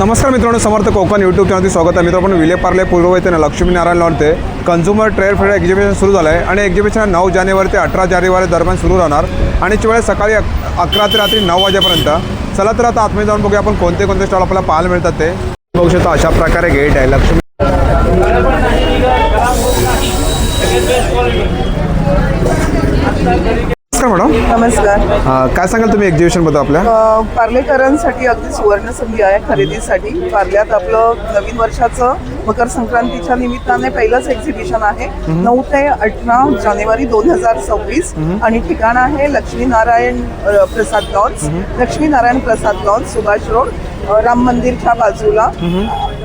नमस्कार मित्रांनो, समर्थ कोकण यूट्यूब चॅनलमध्ये स्वागत आहे. मित्रांनो, विले पार्ले पूर्व येथे लक्ष्मीनारायण लॉनते कन्झ्युमर ट्रेड फेअर एक्झिबिशन सुरू झालं आहे आणि एक्झिबिशन 9 जानेवारी ते 18 जानेवारी दरम्यान सुरू राहणार आणि वेळ सकाळी 11 ते रात्री 9 वाजेपर्यंत. चला तर आता आतमध्ये जाऊन बघूया आपण कोणते कोणते स्टॉल आपल्याला पाहायला मिळतात ते बघू शकता. अशा प्रकारे गेट आहे लक्ष्मी. नमस्कार मॅडम. नमस्कार. काय सांगाल तुम्ही एक्झिबिशनबद्दल आपल्या? पार्लेकरांसाठी अगदी सुवर्ण संधी आहे खरेदीसाठी. पार्ल्यात आपलं नवीन वर्षाचं मकर संक्रांतीच्या निमित्ताने पहिलंच एक्झिबिशन आहे. 9 ते 18 जानेवारी 2026 आणि ठिकाण आहे लक्ष्मीनारायण प्रसाद लॉन्स. लक्ष्मीनारायण प्रसाद लॉन्स, सुभाष रोड, राम मंदिरच्या बाजूला,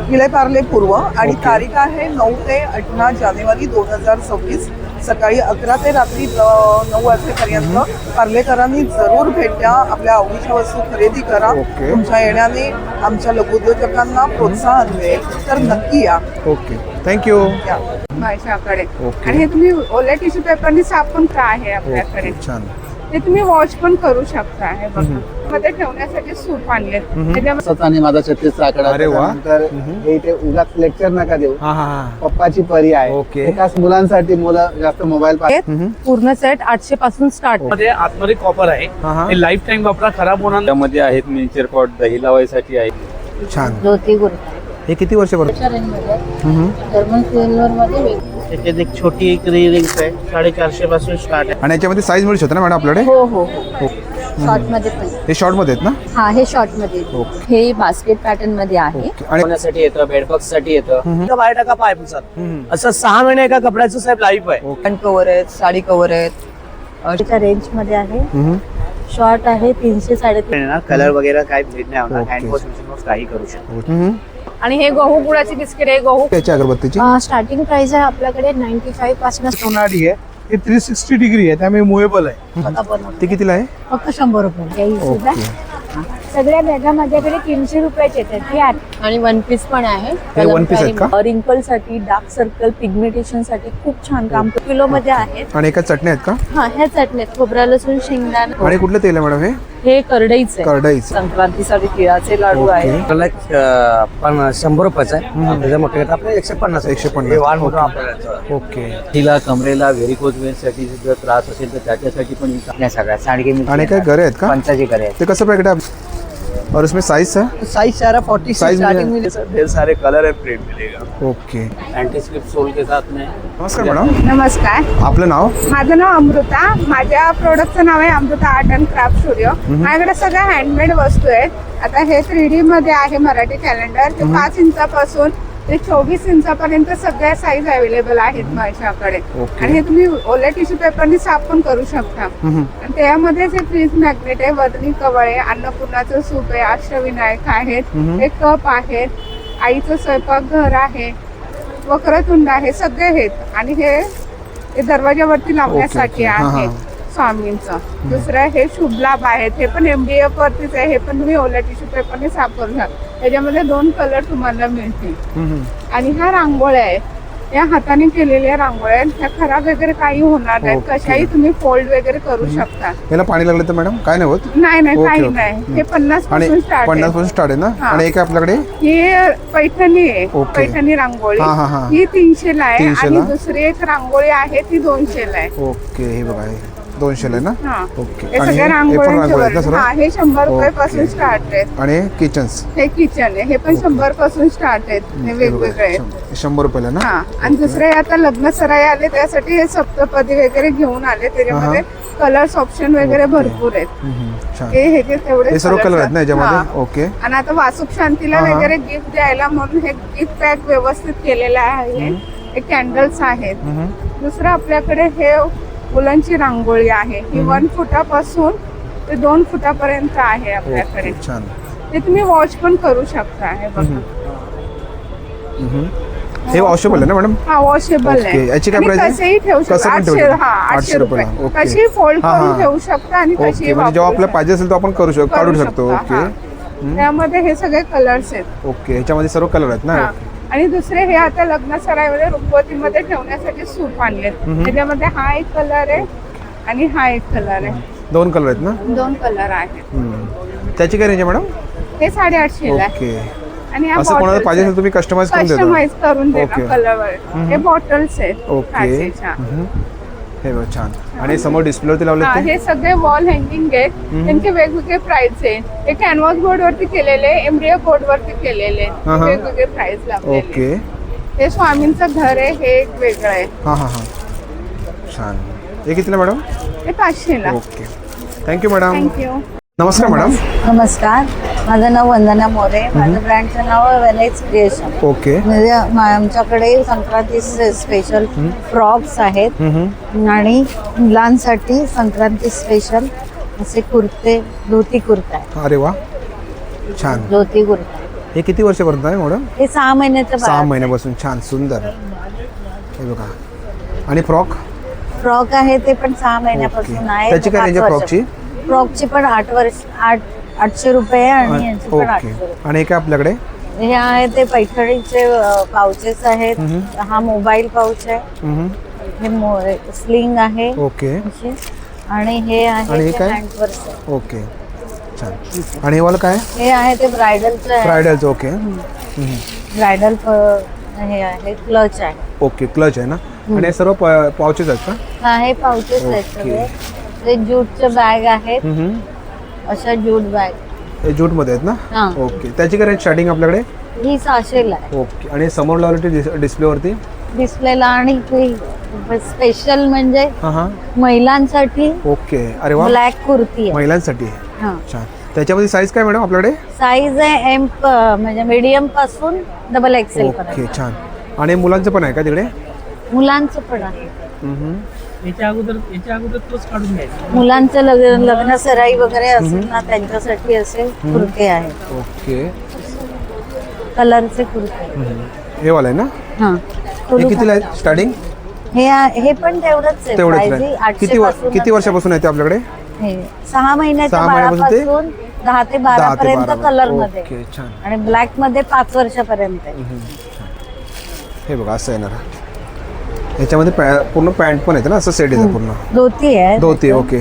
विले पार्ले पूर्व. आणि तारीख आहे 9 ते 18 जानेवारी 2026 सकाळी 11 ते रात्री 9 वाजेपर्यंत. पार्लेकरांनी जरूर भेट द्या, आपल्या आवडीच्या वस्तू खरेदी करा. तुमच्या येण्याने आमच्या लघुउद्योजकांना प्रोत्साहन मिळेल, तर नक्की या. Okay, thank you. माझ्याकडे आणि हे तुम्ही ओल्या टिश्यू पेपरनी साफ पण का आहे आपल्याकडे. छान. ते तुम्ही वॉश पण करू शकता. हे बघा, मध्ये ठेवण्यासाठी सूप आणले आणि माझा 36 आकडा. अरे वा. तर हे इथे उगाच लेक्चर नका देऊ. हा हा हा. पप्पाची परी आहे. ओके. एकाच मुलांसाठी मुलं जास्त मोबाईल पूर्ण सेट 800 पासून स्टार्ट. मध्ये आतमध्ये कॉपर आहे. हे लाईफ टाइम वापरा, खराब होणार नाही. त्यामध्ये आहेत मिनिचर पॉट, दही लावायसाठी आहे. छान. ज्योती गुरु हे किती वर्षापर्यंत? जर्मन सिल्वर मध्ये त्याच्यात एक छोटी एक रिंग्स आहे, 450 पासून स्टार्ट आहे. आणि याच्यामध्ये साईज मिळू शकते ना मॅडम आपल्याकडे? हो हो हो. शॉर्ट मध्ये पण. हे शॉर्ट मध्ये आहेत ना? हा, हे शॉर्ट मध्ये. हे बास्केट पॅटर्न मध्ये आहे. आणि साठी येतं, बेडबॉक्स साठी येतं. बाहेर टाका पाय पुसत. असं 6 महिने एका कपड्याचं साहेब लाईफ आहे. पॅन्ट कव्हर आहेत, साडी कव्हर आहेत. त्याच्या रेंज मध्ये आहे. शॉर्ट आहे 300 350. कलर वगैरे काही भेट नाही होणार. हँड वॉश मशीन काही करू शकतो. आणि हे गहू गुळाचे बिस्किट आहे. गहू त्याची अगरबत्तीची स्टार्टिंग प्राइस आहे आपल्याकडे 95 पासून. सोनारी आहे, हे 360 डिग्री आहे, त्यामुळे मुव्हेबल आहे. ती कितीला आहे? फक्त 100 रुपये. सगळ्या बॅगा माझ्याकडे 300 रुपयाचे येतात. आणि वन पीस पण आहे. हे वन पीस आहेत का? रिंकल साठी, डार्क सर्कल, पिगमेंटेशन साठी खूप छान काम. किलो मध्ये आहेत. आणि एका चटण्या आहेत का? हा, ह्या चटण्यात खोबरा लसूण शेंगदाणा. आणि कुठलं तेल आहे मॅडम हे? हे करडईच आहे. करडईच. संक्रांतीसाठी तिळाचे लाडू आहे. पण 100 रुपयाचा आहे. त्याच्या मोठे आपले 150. 150. ओके. तिला कमरेला व्हेरिकोज वेन साठी जर त्रास असेल तर त्याच्यासाठी पण या सगळ्या सांडगे आणि काय घरे आहेत का? पंचाची करे आहेत. ते कसं पॅकेट आहे? और उसमें साइज है? साइज सारा 40 साइज स्टार्टिंग में ढेर सारे कलर है, प्रिंट मिलेगा. ओके. एंटी स्लिप सोल के साथ में. नमस्कार मॅडम. नमस्कार. आपलं नाव? माझं नाव अमृता. माझ्या प्रोडक्टचं नाव आहे Amruta art and craft studio. माझ्याकडे सगळ्या हँडमेड वस्तू आहेत. आता हे 3D मध्ये आहे मराठी कॅलेंडर. ते 5 इंचापासून ते 24 इंचापर्यंत सगळ्या साईज अवेलेबल आहेत माझ्याकडे. आणि हे तुम्ही ओल्या टिश्यू पेपरनी साफ पण करू शकता. आणि त्यामध्येच हे फ्रीज मॅग्नेट आहे, वदनी कवळ आहे, अन्नपूर्णाचं सूप आहे, अष्टविनायक आहेत, हे कप आहेत, आईचं स्वयंपाकघर आहे, वक्रतुंड आहे, सगळे आहेत. आणि हे दरवाजावरती लावण्यासाठी आहे स्वामींचं. दुसरं हे शुभ लाभ आहेत. हे पण MDF वरतीच आहे. हे पण तुम्ही ओल्या टिश्यू पेपरने साफ करू शकता. त्याच्यामध्ये 2 कलर तुम्हाला मिळतील. आणि ह्या रांगोळ्या आहेत, या हाताने केलेल्या रांगोळ्या आहेत. ह्या खराब वगैरे काही होणार नाहीत. कशाही तुम्ही फोल्ड वगैरे करू शकता. याला पाणी लागलं तर मॅडम काय नाही होत? नाही नाही, काही नाही. हे 50 आणि पासून स्टार्ट 50 पासून स्टार्ट आहे ना? आणि एक आपल्याकडे ही पैठणी आहे. पैठणी रांगोळी ही 300 ला आहे. आणि दुसरी एक रांगोळी आहे ती 200 ला आहे. ओके. हे बघा, 200 ला ना? ओके. हे आणि सगळ्या हे पण रांगोळ्यांचे रांगोळी आहेत ना सर्व? हे 100 रुपये पासून स्टार्ट आहेत. आणि किचन्स? हे किचन आहे, हे पण 100 पासून स्टार्ट आहेत. हे वेगवेगळे आहेत. 100 रुपयाला ना? आणि दुसरे आता लग्न सराई आले त्यासाठी हे सप्तपदी वगैरे घेऊन आले. त्याच्यामध्ये कलर्स ऑप्शन वगैरे भरपूर आहेत. हे तेवढे सर्व कलर आहेत ना याच्यामध्ये? ओके. आणि आता वासुक शांतीला वगैरे गिफ्ट द्यायला म्हणून हे गिफ्ट पॅक व्यवस्थित केलेलं आहे. हे कॅन्डल्स आहेत. दुसरं आपल्याकडे हे फुलांची रांगोळी आहे. ही 1 फुटापासून ते 2 फुटापर्यंत आहे आपल्याकडे. छान. ते तुम्ही वॉश पण करू शकता. हे बघा, हे वॉशेबल आहे ना मॅडम? हा, वॉशेबल आहे. याची काय प्राइस आहे? कसेही ठेवू शकता. 800 रुपये. कशी फोल्ड करून ठेवू शकता आणि कशी जेव्हा आपल्याला पाहिजे असेल तर आपण काढू शकतो. ओके. त्यामध्ये हे सगळे कलर्स आहेत. ओके. ह्याच्यामध्ये सर्व कलर आहेत ना? आणि दुसरे हे आता लग्न सराईमध्ये रुखवतीमध्ये ठेवण्यासाठी सूप आणले. त्याच्यामध्ये हा एक कलर आहे आणि हा एक कलर आहे. 2 कलर आहेत ना? 2 कलर आहेत. त्याची काय रेंज आहे मॅडम? हे 850 ला आहे. ओके. आणि ह्या असं कोणाला bottles पाहिजे आहेत. असेल तुम्ही कस्टमाइज करून देता कस्टमाइज करून ओके. देणार कलर. हे बॉटल्स आहेत ओके काचेच्या. हे बघ छान. आणि समोर डिस्प्लेवरती लावले हा, ते हे सगळे वॉल हँगिंग आहेत. त्यांचे वेगवेगळे प्राइस आहेत. हे कॅनव्हास बोर्ड वरती केलेले, एमडीएफ बोर्ड वरती केलेले, हा, हा. वेगवेगळे प्राइस लावलेले. ओके. हे स्वामींचं घर आहे, हे एक वेगळं आहे. हां हां हां छान. हे कितीला मॅडम? हे 500 ला. Okay thank you madam. थँक्यू. नमस्कार मॅडम. नमस्कार, माझं नाव वंदना मोरे. माझं ब्रँडचं नाव आहे वेनाइट्स क्रिएशन. ओके. म्हणजे आमच्याकडे संक्रांती स्पेशल फ्रॉक्स आहेत आणि मुलांसाठी संक्रांती स्पेशल असे कुर्ते, धोती कुर्ता आहे. अरे वा छान. धोती कुर्ता हे किती वर्षापर्यंत आहे मॅडम? हे 6 महिन्याचं 6 महिन्यापासून. छान सुंदर. हे बघा. आणि फ्रॉक? फ्रॉक आहे ते पण 6 महिन्यापासून आहे. त्याची काय रेंज आहे फ्रॉकची? फ्रॉकची पण 800 रुपये आणि याची पण 800 ओके. रुपये. आणि हे काय आपल्याकडे? हे आहे ते पैठणीचे पाउचेस आहेत. हा मोबाईल पाउच आहे. हे स्लिंग आहे ओके. अशी. आणि हे आणि आहे हे ते काय? हँड पर्स आहे. ओके छान. आणि हे वाला काय? हे आहे ते ब्रायडलचं आहे. ब्रायडलचं. ओके ब्रायडल हे आहे क्लच आहे. ओके क्लच आहे ना. आणि हे सर्व पाउचेस आहेत का? हा हे पाउचेस आहेत ओके. सगळे. ते ज्यूटचे बॅग आहेत. अशा ज्यूट बॅग. हे जूटमध्ये आहेत ना. हा. ओके. त्याची काय रेंज स्टार्टिंग आपल्याकडे? ही 600 ला आहे ओके. आणि समोर लावली डिस्प्लेवरती? डिस्प्लेला. आणि स्पेशल म्हणजे हां हां महिलांसाठी ओके. अरे वा ब्लॅक कुर्ती आहे. महिलांसाठी. हा. छान. त्याच्यामध्ये साईज काय मॅडम आपल्याकडे? साईज आहे एम म्हणजे मीडियम पासून डबल एक्सेल ओके पर्यंत. छान. आणि मुलांचं पण आहे का तिकडे? मुलांचं पण आहे. याच्या अगोदर तोच काढून घ्यायचा. मुलांचं लग्न सराई वगैरे असेल ना त्यांच्यासाठी असे कुर्ते आहेत. ओके. कलरचे कुर्ते. हे वाला आहे ना. हा. हे कितीला आहे स्टार्टिंग? हे पण तेवढंच आहे. तेवढंच Price ही आहे. 800 पासूनच किती वर्षापासून आहे ते आपल्याकडे? हे 6 महिन्याच्या 6 महिन्यापासून ते बाळापासून 10 ते 12 पर्यंत 12. कलर मध्ये. ओके छान. आणि ब्लॅक मध्ये 5 वर्षापर्यंत आहे. हे बघा असं येणार. याच्यामध्ये पूर्ण पॅन्ट पण येते ना, असं सेट येतं पूर्ण. धोती आहे. धोती. ओके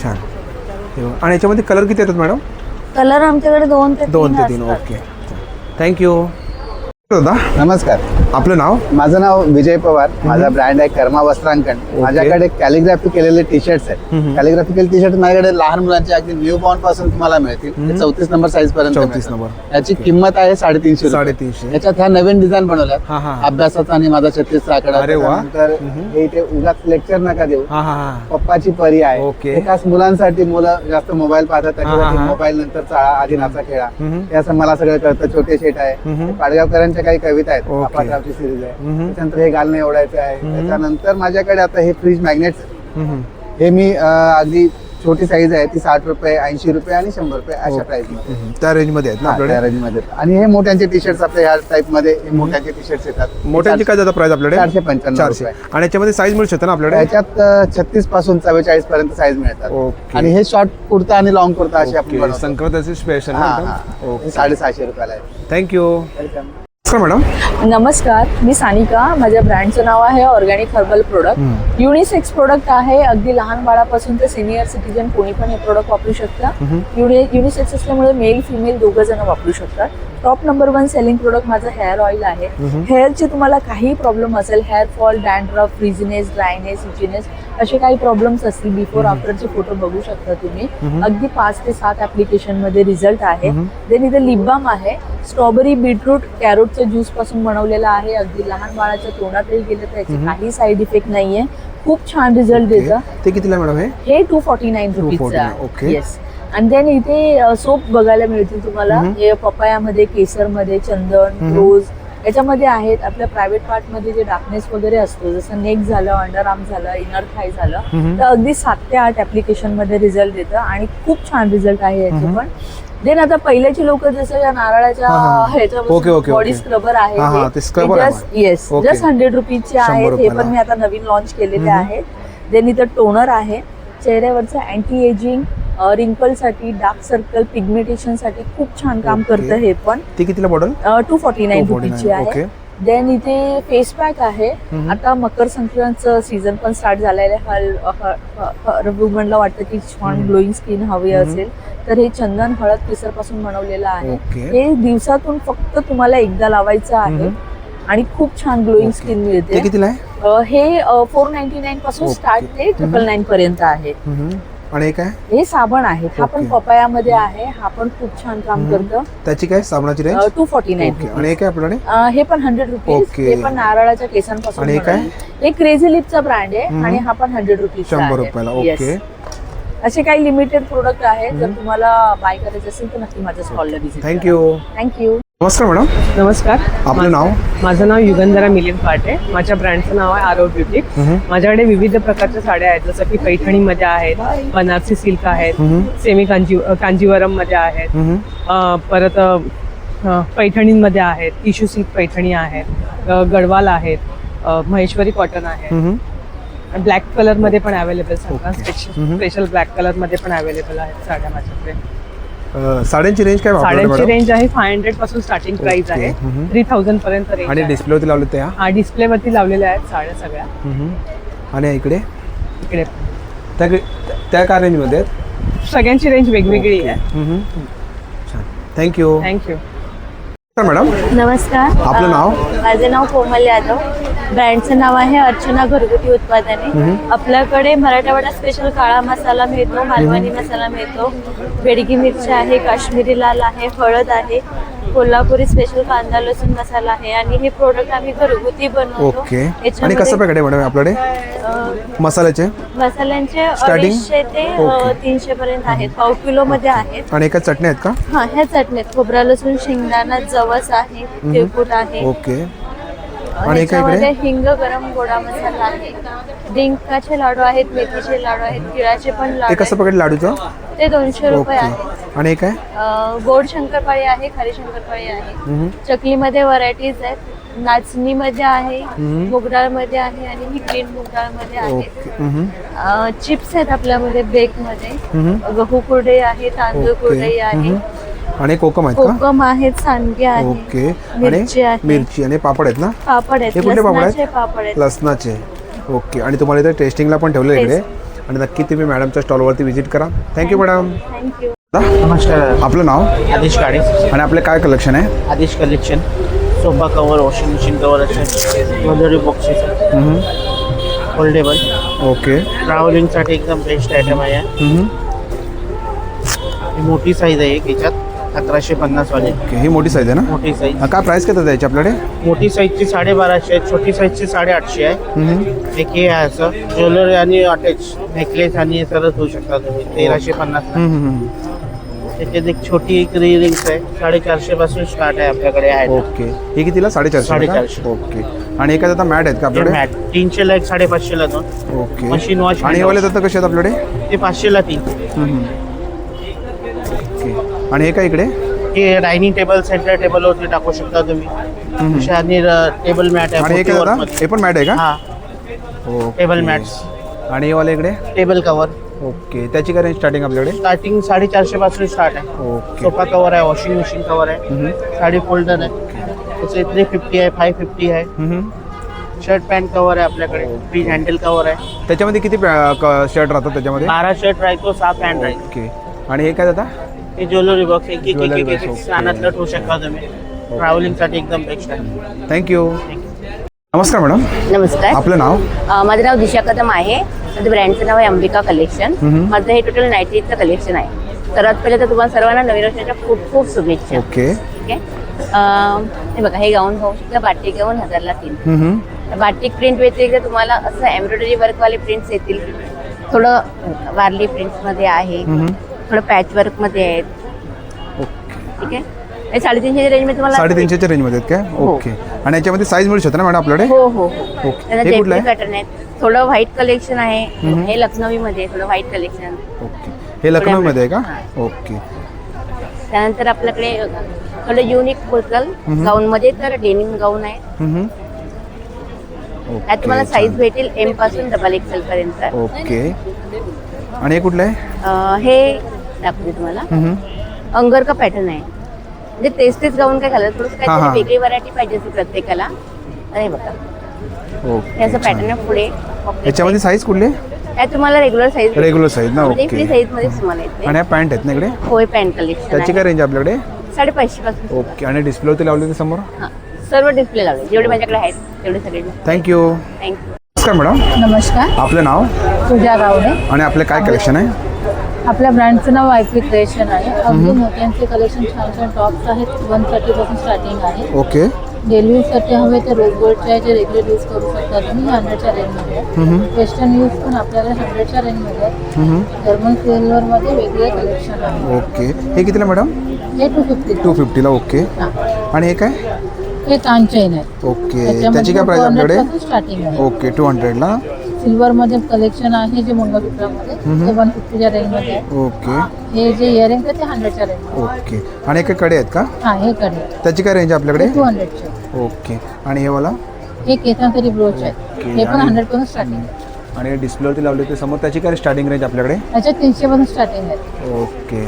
छान. हे बघा. आणि याच्यामध्ये कलर किती येतात मॅडम? कलर आमच्याकडे 2 ते 3 ओके थँक्यू. दादा नमस्कार, आपलं नाव? माझं नाव विजय पवार. माझा ब्रँड आहे कर्मा वस्त्रांकन. माझ्याकडे कॅलिग्राफी केलेले टी शर्ट्स आहेत. कॅलिग्राफी केलेले टी शर्ट माझ्याकडे लहान मुलांचे अगदी न्यू बॉर्न पासून तुम्हाला मिळतील. 34 नंबर साईज पर्यंत 34 मिळतात. नंबर. याची किंमत आहे 350 रुपये. 350. याच्यात ह्या नवीन डिझाईन बनवल्यात. हा, हा. अभ्यासाचा आणि माझा 36चा आकडा. अरे वा. तर हे इथे उगाच लेक्चर नका देऊ. हां हां हां. पप्पाची परी आहे. ओके. हे खास मुलांसाठी. मुलं जास्त मोबाईल पाहतात, त्याच्यासाठी मोबाईल नंतर चाळा, आधी नाचा खेळा, हे असं मला सगळं कळतं. छोटे शेट आहे. पाडगावकरांच्या काही कविता आहेत. ओके. अपात्रावची सिरीज आहे. त्याच्यानंतर हे घालणं एवढायचं आहे. त्याच्यानंतर माझ्याकडे आता हे फ्रीज मॅग्नेट्स. हे मी अगदी छोटी साईज आहे ती 60 रुपये, 80 रुपये आणि 100 रुपये अशा प्राइस मध्ये. त्या रेंजमध्ये आहेत ना आपल्याकडे? रेंज मध्ये. आणि हे मोठ्यांचे टी शर्ट्स आपल्या ह्या टाइप मध्ये मोठ्यांचे टी शर्ट्स येतात. मोठ्यांची काय जातं प्राइस आपल्याकडे? 455 400. रुपये. आणि याच्यामध्ये साईज मिळू शकते ना आपल्याकडे? याच्यात 36 पासून 44 पर्यंत साईज मिळतात. ओके. आणि हे शॉर्ट कुर्ता आणि लॉंग कुर्ता असे आपण बनवतो. संक्रांतीची स्पेशल. हे 650 रुपयाला आहे. थँक्यू. वेलकम. मॅडम नमस्कार, मी सानिका. माझ्या ब्रँडचं नाव आहे organic herbal product. Unisex product आहे. अगदी लहान बाळापासून ते सिनियर सिटीजन कोणी पण हे प्रोडक्ट वापरू शकता. युनिसेक्स असल्यामुळे मेल फिमेल दोघं जण वापरू शकतात. टॉप नंबर 1 सेलिंग प्रोडक्ट माझं हेअर ऑइल आहे. हेअरचे तुम्हाला काही प्रॉब्लेम असेल, hair fall, dandruff, फ्रिझनेस, dryness, itchiness असे काही प्रॉब्लेम्स असतील, बिफोर आफ्टरचे फोटो बघू शकता तुम्ही. अगदी 5 ते 7 ऍप्लिकेशन मध्ये रिझल्ट आहे. देन इथे लिप बाम आहे. स्ट्रॉबेरी, बीटरूट, कॅरोटच्या ज्यूस पासून बनवलेला आहे. अगदी लहान बाळाच्या तोंडातही गेलं तर याचे काही साईड इफेक्ट नाहीये. खूप छान रिझल्ट देतं. ते कितीला मॅडम? हे 249 रुपीजचं आहे. ओके. येस. आणि देन इथे सोप बघायला मिळतील तुम्हाला. हे पपयामध्ये, केसरमध्ये, चंदन, रोज याच्यामध्ये आहेत. आपल्या प्रायव्हेट पार्ट मध्ये जे डार्कनेस वगैरे असतो, जसं नेक झालं, अंडर आर्म झालं, इनर थाय झालं, तर अगदी 7 ते 8 ऍप्लिकेशन मध्ये रिझल्ट देतं आणि खूप छान रिझल्ट आहे याचे पण. देन आता पहिल्याची लोक जसं या नारळाच्या ह्याच्यापासून बॉडी स्क्रबर आहे, येस, जस्ट 100 रुपीजचे आहेत. हे पण मी आता नवीन लॉन्च केलेले आहेत. देन इथं टोनर आहे. चेहऱ्यावरचं अँटी एजिंग, रिंकल साठी, डार्क सर्कल, पिगमेंटेशन साठी खूप छान काम करतं हे पण. ते कितीला बॉटल? 249 रुपीजची आहे. देन इथे फेस पॅक आहे. आता मकर संक्रांतचं सीझन पण स्टार्ट झालेलं आहे. वुमनला वाटतं की छान ग्लोईंग स्किन हवी असेल तर हे चंदन हळद केसर पासून बनवलेलं आहे. Okay. हे दिवसातून फक्त तुम्हाला एकदा लावायचं आहे आणि खूप छान ग्लोईंग स्किन ते मिळते. कितीला आहे? हे 499 पासून स्टार्ट ते 999 पर्यंत आहे. आणि हे काय? हे साबण आहेत. हा पण Okay. पपायामध्ये आहे. हा पण खूप छान काम करतं. त्याची काय साबणाची रेंज? 249. ओके. आणि हे काय आपल्याकडे? हे पण 100 रुपीज. Okay. हे पण नारळाच्या केसांपासून आणि हे काय? बनवलेलं. हे क्रेझी लिपचा ब्रँड आहे आणि हा पण 100 रुपीज. 100 रुपयाला. ओके. असे काही लिमिटेड प्रोडक्ट आहेत. जर तुम्हाला बाय करायचे असेल तर नक्की माझ्या स्टॉलला व्हिजिट. थँक्यू. थँक्यू. नमस्कार मॅडम, नमस्कार. आपलं नाव? माझं नाव युगंधरा मिलिंद पाटे. माझ्या ब्रँडचं नाव आहे आरो ब्युटी. माझ्याकडे विविध प्रकारच्या साड्या आहेत, जसं की पैठणीमध्ये आहेत, बनारसी सिल्क आहेत, सेमी कांजीवरम मध्ये आहेत, परत पैठणींमध्ये आहेत, टिश्यू सिल्क पैठणी आहेत, गडवाल आहेत, महेश्वरी कॉटन आहे. ब्लॅक कलर मध्ये पण अवेलेबल स्पेशल ब्लॅक कलर मध्ये पण अवेलेबल आहेत साड्या माझ्याकडे. साड्यांची रेंज काय? साड्यांची रेंज आहे 500 पासून स्टार्टिंग प्राइस आहे. 3000 पर्यंत रेंज. आणि डिस्प्लेवरती लावले त्या? हा, डिस्प्लेवरती लावलेल्या आहेत साड्या सगळ्या. आणि इकडे इकडे त्या काय रेंजमध्ये आहेत? सगळ्यांची रेंज वेगवेगळी आहे. थँक्यू. थँक्यू. मॅडम, नमस्कार. आपलं नाव? माझं नाव कोमल यादव. ब्रँडचं नाव आहे अर्चना घरगुती उत्पादने. आपल्याकडे मराठवाडा स्पेशल काळा मसाला मिळतो, मालवणी मसाला मिळतो, बेडगी मिरची आहे, काश्मीरी लाल आहे, हळद आहे, कोल्हापुरी स्पेशल कांदा लसूण मसाला आहे आणि हे प्रोडक्ट आम्ही घरगुती बनवतो. ओके. आणि कसं पॅकेट आहे मॅडम आपल्याकडे मसाल्याचे? मसाल्यांचे Starting? 250 ते ओके. 300 पर्यंत आहेत. पाव किलो मध्ये आहेत. आणि एका चटणी आहेत का? हा, ह्या चटणीत खोबरा लसूण शेंगदाणा जवस आहे, तिळकुट आहे. ओके. आणि काय ह्याच्यामध्ये इकडे? हिंग गरम गोडा मसाला आहे, डिंकाचे लाडू आहेत, मेथीचे लाडू आहेत, तिळाचे पण ते लाडू कसं आहेत. पॅकेट लाडूचं? ते 200 रुपये ओके. आहे. आणि हे काय? गोड शंकरपाळी आहे, खारी शंकरपाळी आहे. चकलीमध्ये व्हरायटीज आहेत. नाचणीमध्ये आहे, मुगडाळमध्ये आहे आणि ही ग्रीन मुगडाळमध्ये आहे. ओके. चिप्स आहेत आपल्यामध्ये बेकमध्ये. गहू कुरडई आहे, तांदूळ ओके. कुरडई आहे, आणि कोकम आहेत का? कोकम आहेत, सांडगे आहे, ओके. मिरची आणि आहे, मिरची आणि पापड आहेत ना? पापड आहेत, हे कुठले पापड लसणाचे आहेत? पापड आहेत. लसणाचे. ओके. आणि तुम्हाला इथे टेस्टिंगला पण ठेवलं इकडे. आणि नक्की तुम्ही मॅडमच्या स्टॉलवरती व्हिजिट करा. Thank you madam. थँक्यू. नमस्कार. आपलं नाव आदेश काळे. आणि आपले काय कलेक्शन आहे? आदेश collection. Sofa cover, washing machine cover, असे ज्वेलरी बॉक्सेस, फोल्डेबल. ओके. ट्रॅव्हलिंगसाठी एकदम बेस्ट आयटम आहे. ही मोठी साईज आहे याच्यात 1150 वाली. ओके. ही मोठी साईज आहे ना? मोठी साईज. काय प्राइस किती द्यायची आपल्याकडे? मोठी साईजची 1250 आहे, छोटी साईजची 850 आहे. एक हे आहे असं ज्वेलरी आणि अटॅच नेकलेस आणि सरळ होऊ शकता तुम्ही 1350. त्याच्यात एक छोटी एक रिंग्स आहे 450 पासून स्टार्ट आहे आपल्याकडे आहे. ओके. ही कितीला? 450. 450. ओके. आणि एका आता मॅट आहेत का आपल्याकडे? मॅट 300 ला एक 550 ला दोन. ओके. मशीन वॉश आणि हे वाले आता कसे आहेत आपल्याकडे? ते 500 ला 3. ओके. आणि हे काय इकडे? हे डायनिंग टेबल सेंटर टेबलवरती टाकू शकता तुम्ही. आणि टेबल मॅट आणि हे आहे काय दादा? हे पण मॅट आहे का? हा, ओके. Table mats. आणि हे वाले इकडे? Table cover. ओके. त्याची काय रेंज स्टार्टिंग आपल्याकडे? स्टार्टिंग 450 पासून स्टार्ट आहे. ओके. सोफा कवर आहे, वॉशिंग मशीन कवर आहे, साडी फोल्डर आहे. त्याचे 350 आहे, 550 आहे. शर्ट पॅन्ट कवर आहे आपल्याकडे, फ्रीज हँडल कवर आहे. त्याच्यामध्ये किती शर्ट राहतात त्याच्यामध्ये? 12 शर्ट राहतो, 6 पॅन्ट राहतो. ओके. आणि हे काय दादा? हे ज्वेलरी बॉक्स एक Jewelry box, okay. कानातलं ठेवू शकता तुम्ही. ट्रॅव्हलिंगसाठी एकदम बेस्ट आहे. थँक्यू. नमस्कार मॅडम, नमस्कार. आपलं नाव? माझं नाव दिशा कदम आहे. माझं ब्रँडचं नाव आहे अंबिका कलेक्शन. माझं हे टोटल 98चं कलेक्शन आहे. सर्वात पहिले तर तुम्हाला सर्वांना नवीन वर्षाच्या खूप खूप शुभेच्छा. ओके. ठीक आहे. हे बघा, हे गाऊन पाहू शकता. बाटिक गाऊन 1000ला 3. बाटिक प्रिंट व्यतिरिक्त तुम्हाला असं एम्ब्रॉयडरी वर्कवाले प्रिंट्स येतील. थोडं वारली प्रिंट्समध्ये आहे, थोडं पॅच वर्कमध्ये आहेत. ठीक आहे. हे 350च्या रेंजमध्ये तुम्हाला 350च्या रेंजमध्ये आहेत काय? ओके. आणि याच्यामध्ये साईज मिळू शकते ना मॅडम आपल्याकडे? हो हो. ओके. त्याचा हे कुठलं जेपली आहे? पॅटर्न आहे. थोडं व्हाईट कलेक्शन आहे. हे लखनौमध्ये थोडं व्हाईट कलेक्शन. ओके. हे लखनौमध्ये आहे का? ओके. त्यानंतर आपल्याकडे थोडं युनिक बोटल गाऊनमध्ये तर डेनिम गाऊन आहे. त्यात तुम्हाला साईज भेटेल M पासून XXL पर्यंत. ओके. आणि हे कुठलं आहे? हे दाखवते तुम्हाला. अंगरका पॅटर्न आहे. म्हणजे तेच गाऊन काय घालत थोडंसं हा. काहीतरी वेगळी व्हरायटी पाहिजे असते प्रत्येकाला. आणि बघा हे ओके असं पॅटर्न आहे पुढे. याच्यामध्ये साईज कुठली? त्यात तुम्हाला रेग्युलर साईज रेग्युलर साईज ना, ओके. फ्री साईज मध्ये तुम्हाला येते. आणि ह्या पॅन्ट आहेत ना इकडे, होय पॅन्ट कलेक्शन त्याची काय रेंज आपल्याकडे? 550 पासून. ओके. आणि डिस्प्लेवरती लावले ते समोर. हा सर्व डिस्प्ले लावले जेवढे माझ्याकडे आहेत तेवढे सगळे. थँक्यू. थँक्यू. नमस्कार मॅडम, नमस्कार, आपलं नाव पूजा गावडे. आणि आपले काय कलेक्शन आहे? आपल्या ब्रँडचं नाव वायपी क्रिएशन आहे. अगदी मोठ्यांचे कलेक्शन छान छान टॉप्स आहेत. 130 पासून स्टार्टिंग आहे. ओके. डेली यूजसाठी हवे तर रोज गोल्डचे आहे, जे रेग्युलर यूज करू शकता तुम्ही 100च्या रेंजमध्ये. वेस्टर्न यूज पण आपल्याला 100च्या रेंजमध्ये आहे. जर्मन सिल्वरमध्ये वेगळे कलेक्शन आहे. ओके. हे कितीला मॅडम? हे 250. 250ला. ओके. आणि हे काय? हे कान चेन आहे. ओके. त्याची काय प्राइस आपल्याकडे? स्टार्टिंग आहे. ओके. 200ला. सिल्वरमध्ये कलेक्शन आहे जे मंगळसूत्रामध्ये ते 150च्या रेंजमध्ये आहे. ओके. हे जे इयरिंग आहे ते 100च्या रेंजमध्ये. ओके. आणि हे कडे आहेत का? हा हे कडे त्याची काय रेंज आपल्याकडे? 200चे. ओके. आणि हे वाला? हे केसांतरी ब्रोच आहे. हे पण 100 पासून स्टार्टिंग आहे. आणि डिस्प्लेवरती लावले ते समोर, त्याची काय स्टार्टिंग रेंज आपल्याकडे? त्याच्यात 300 पासून स्टार्टिंग आहे. ओके.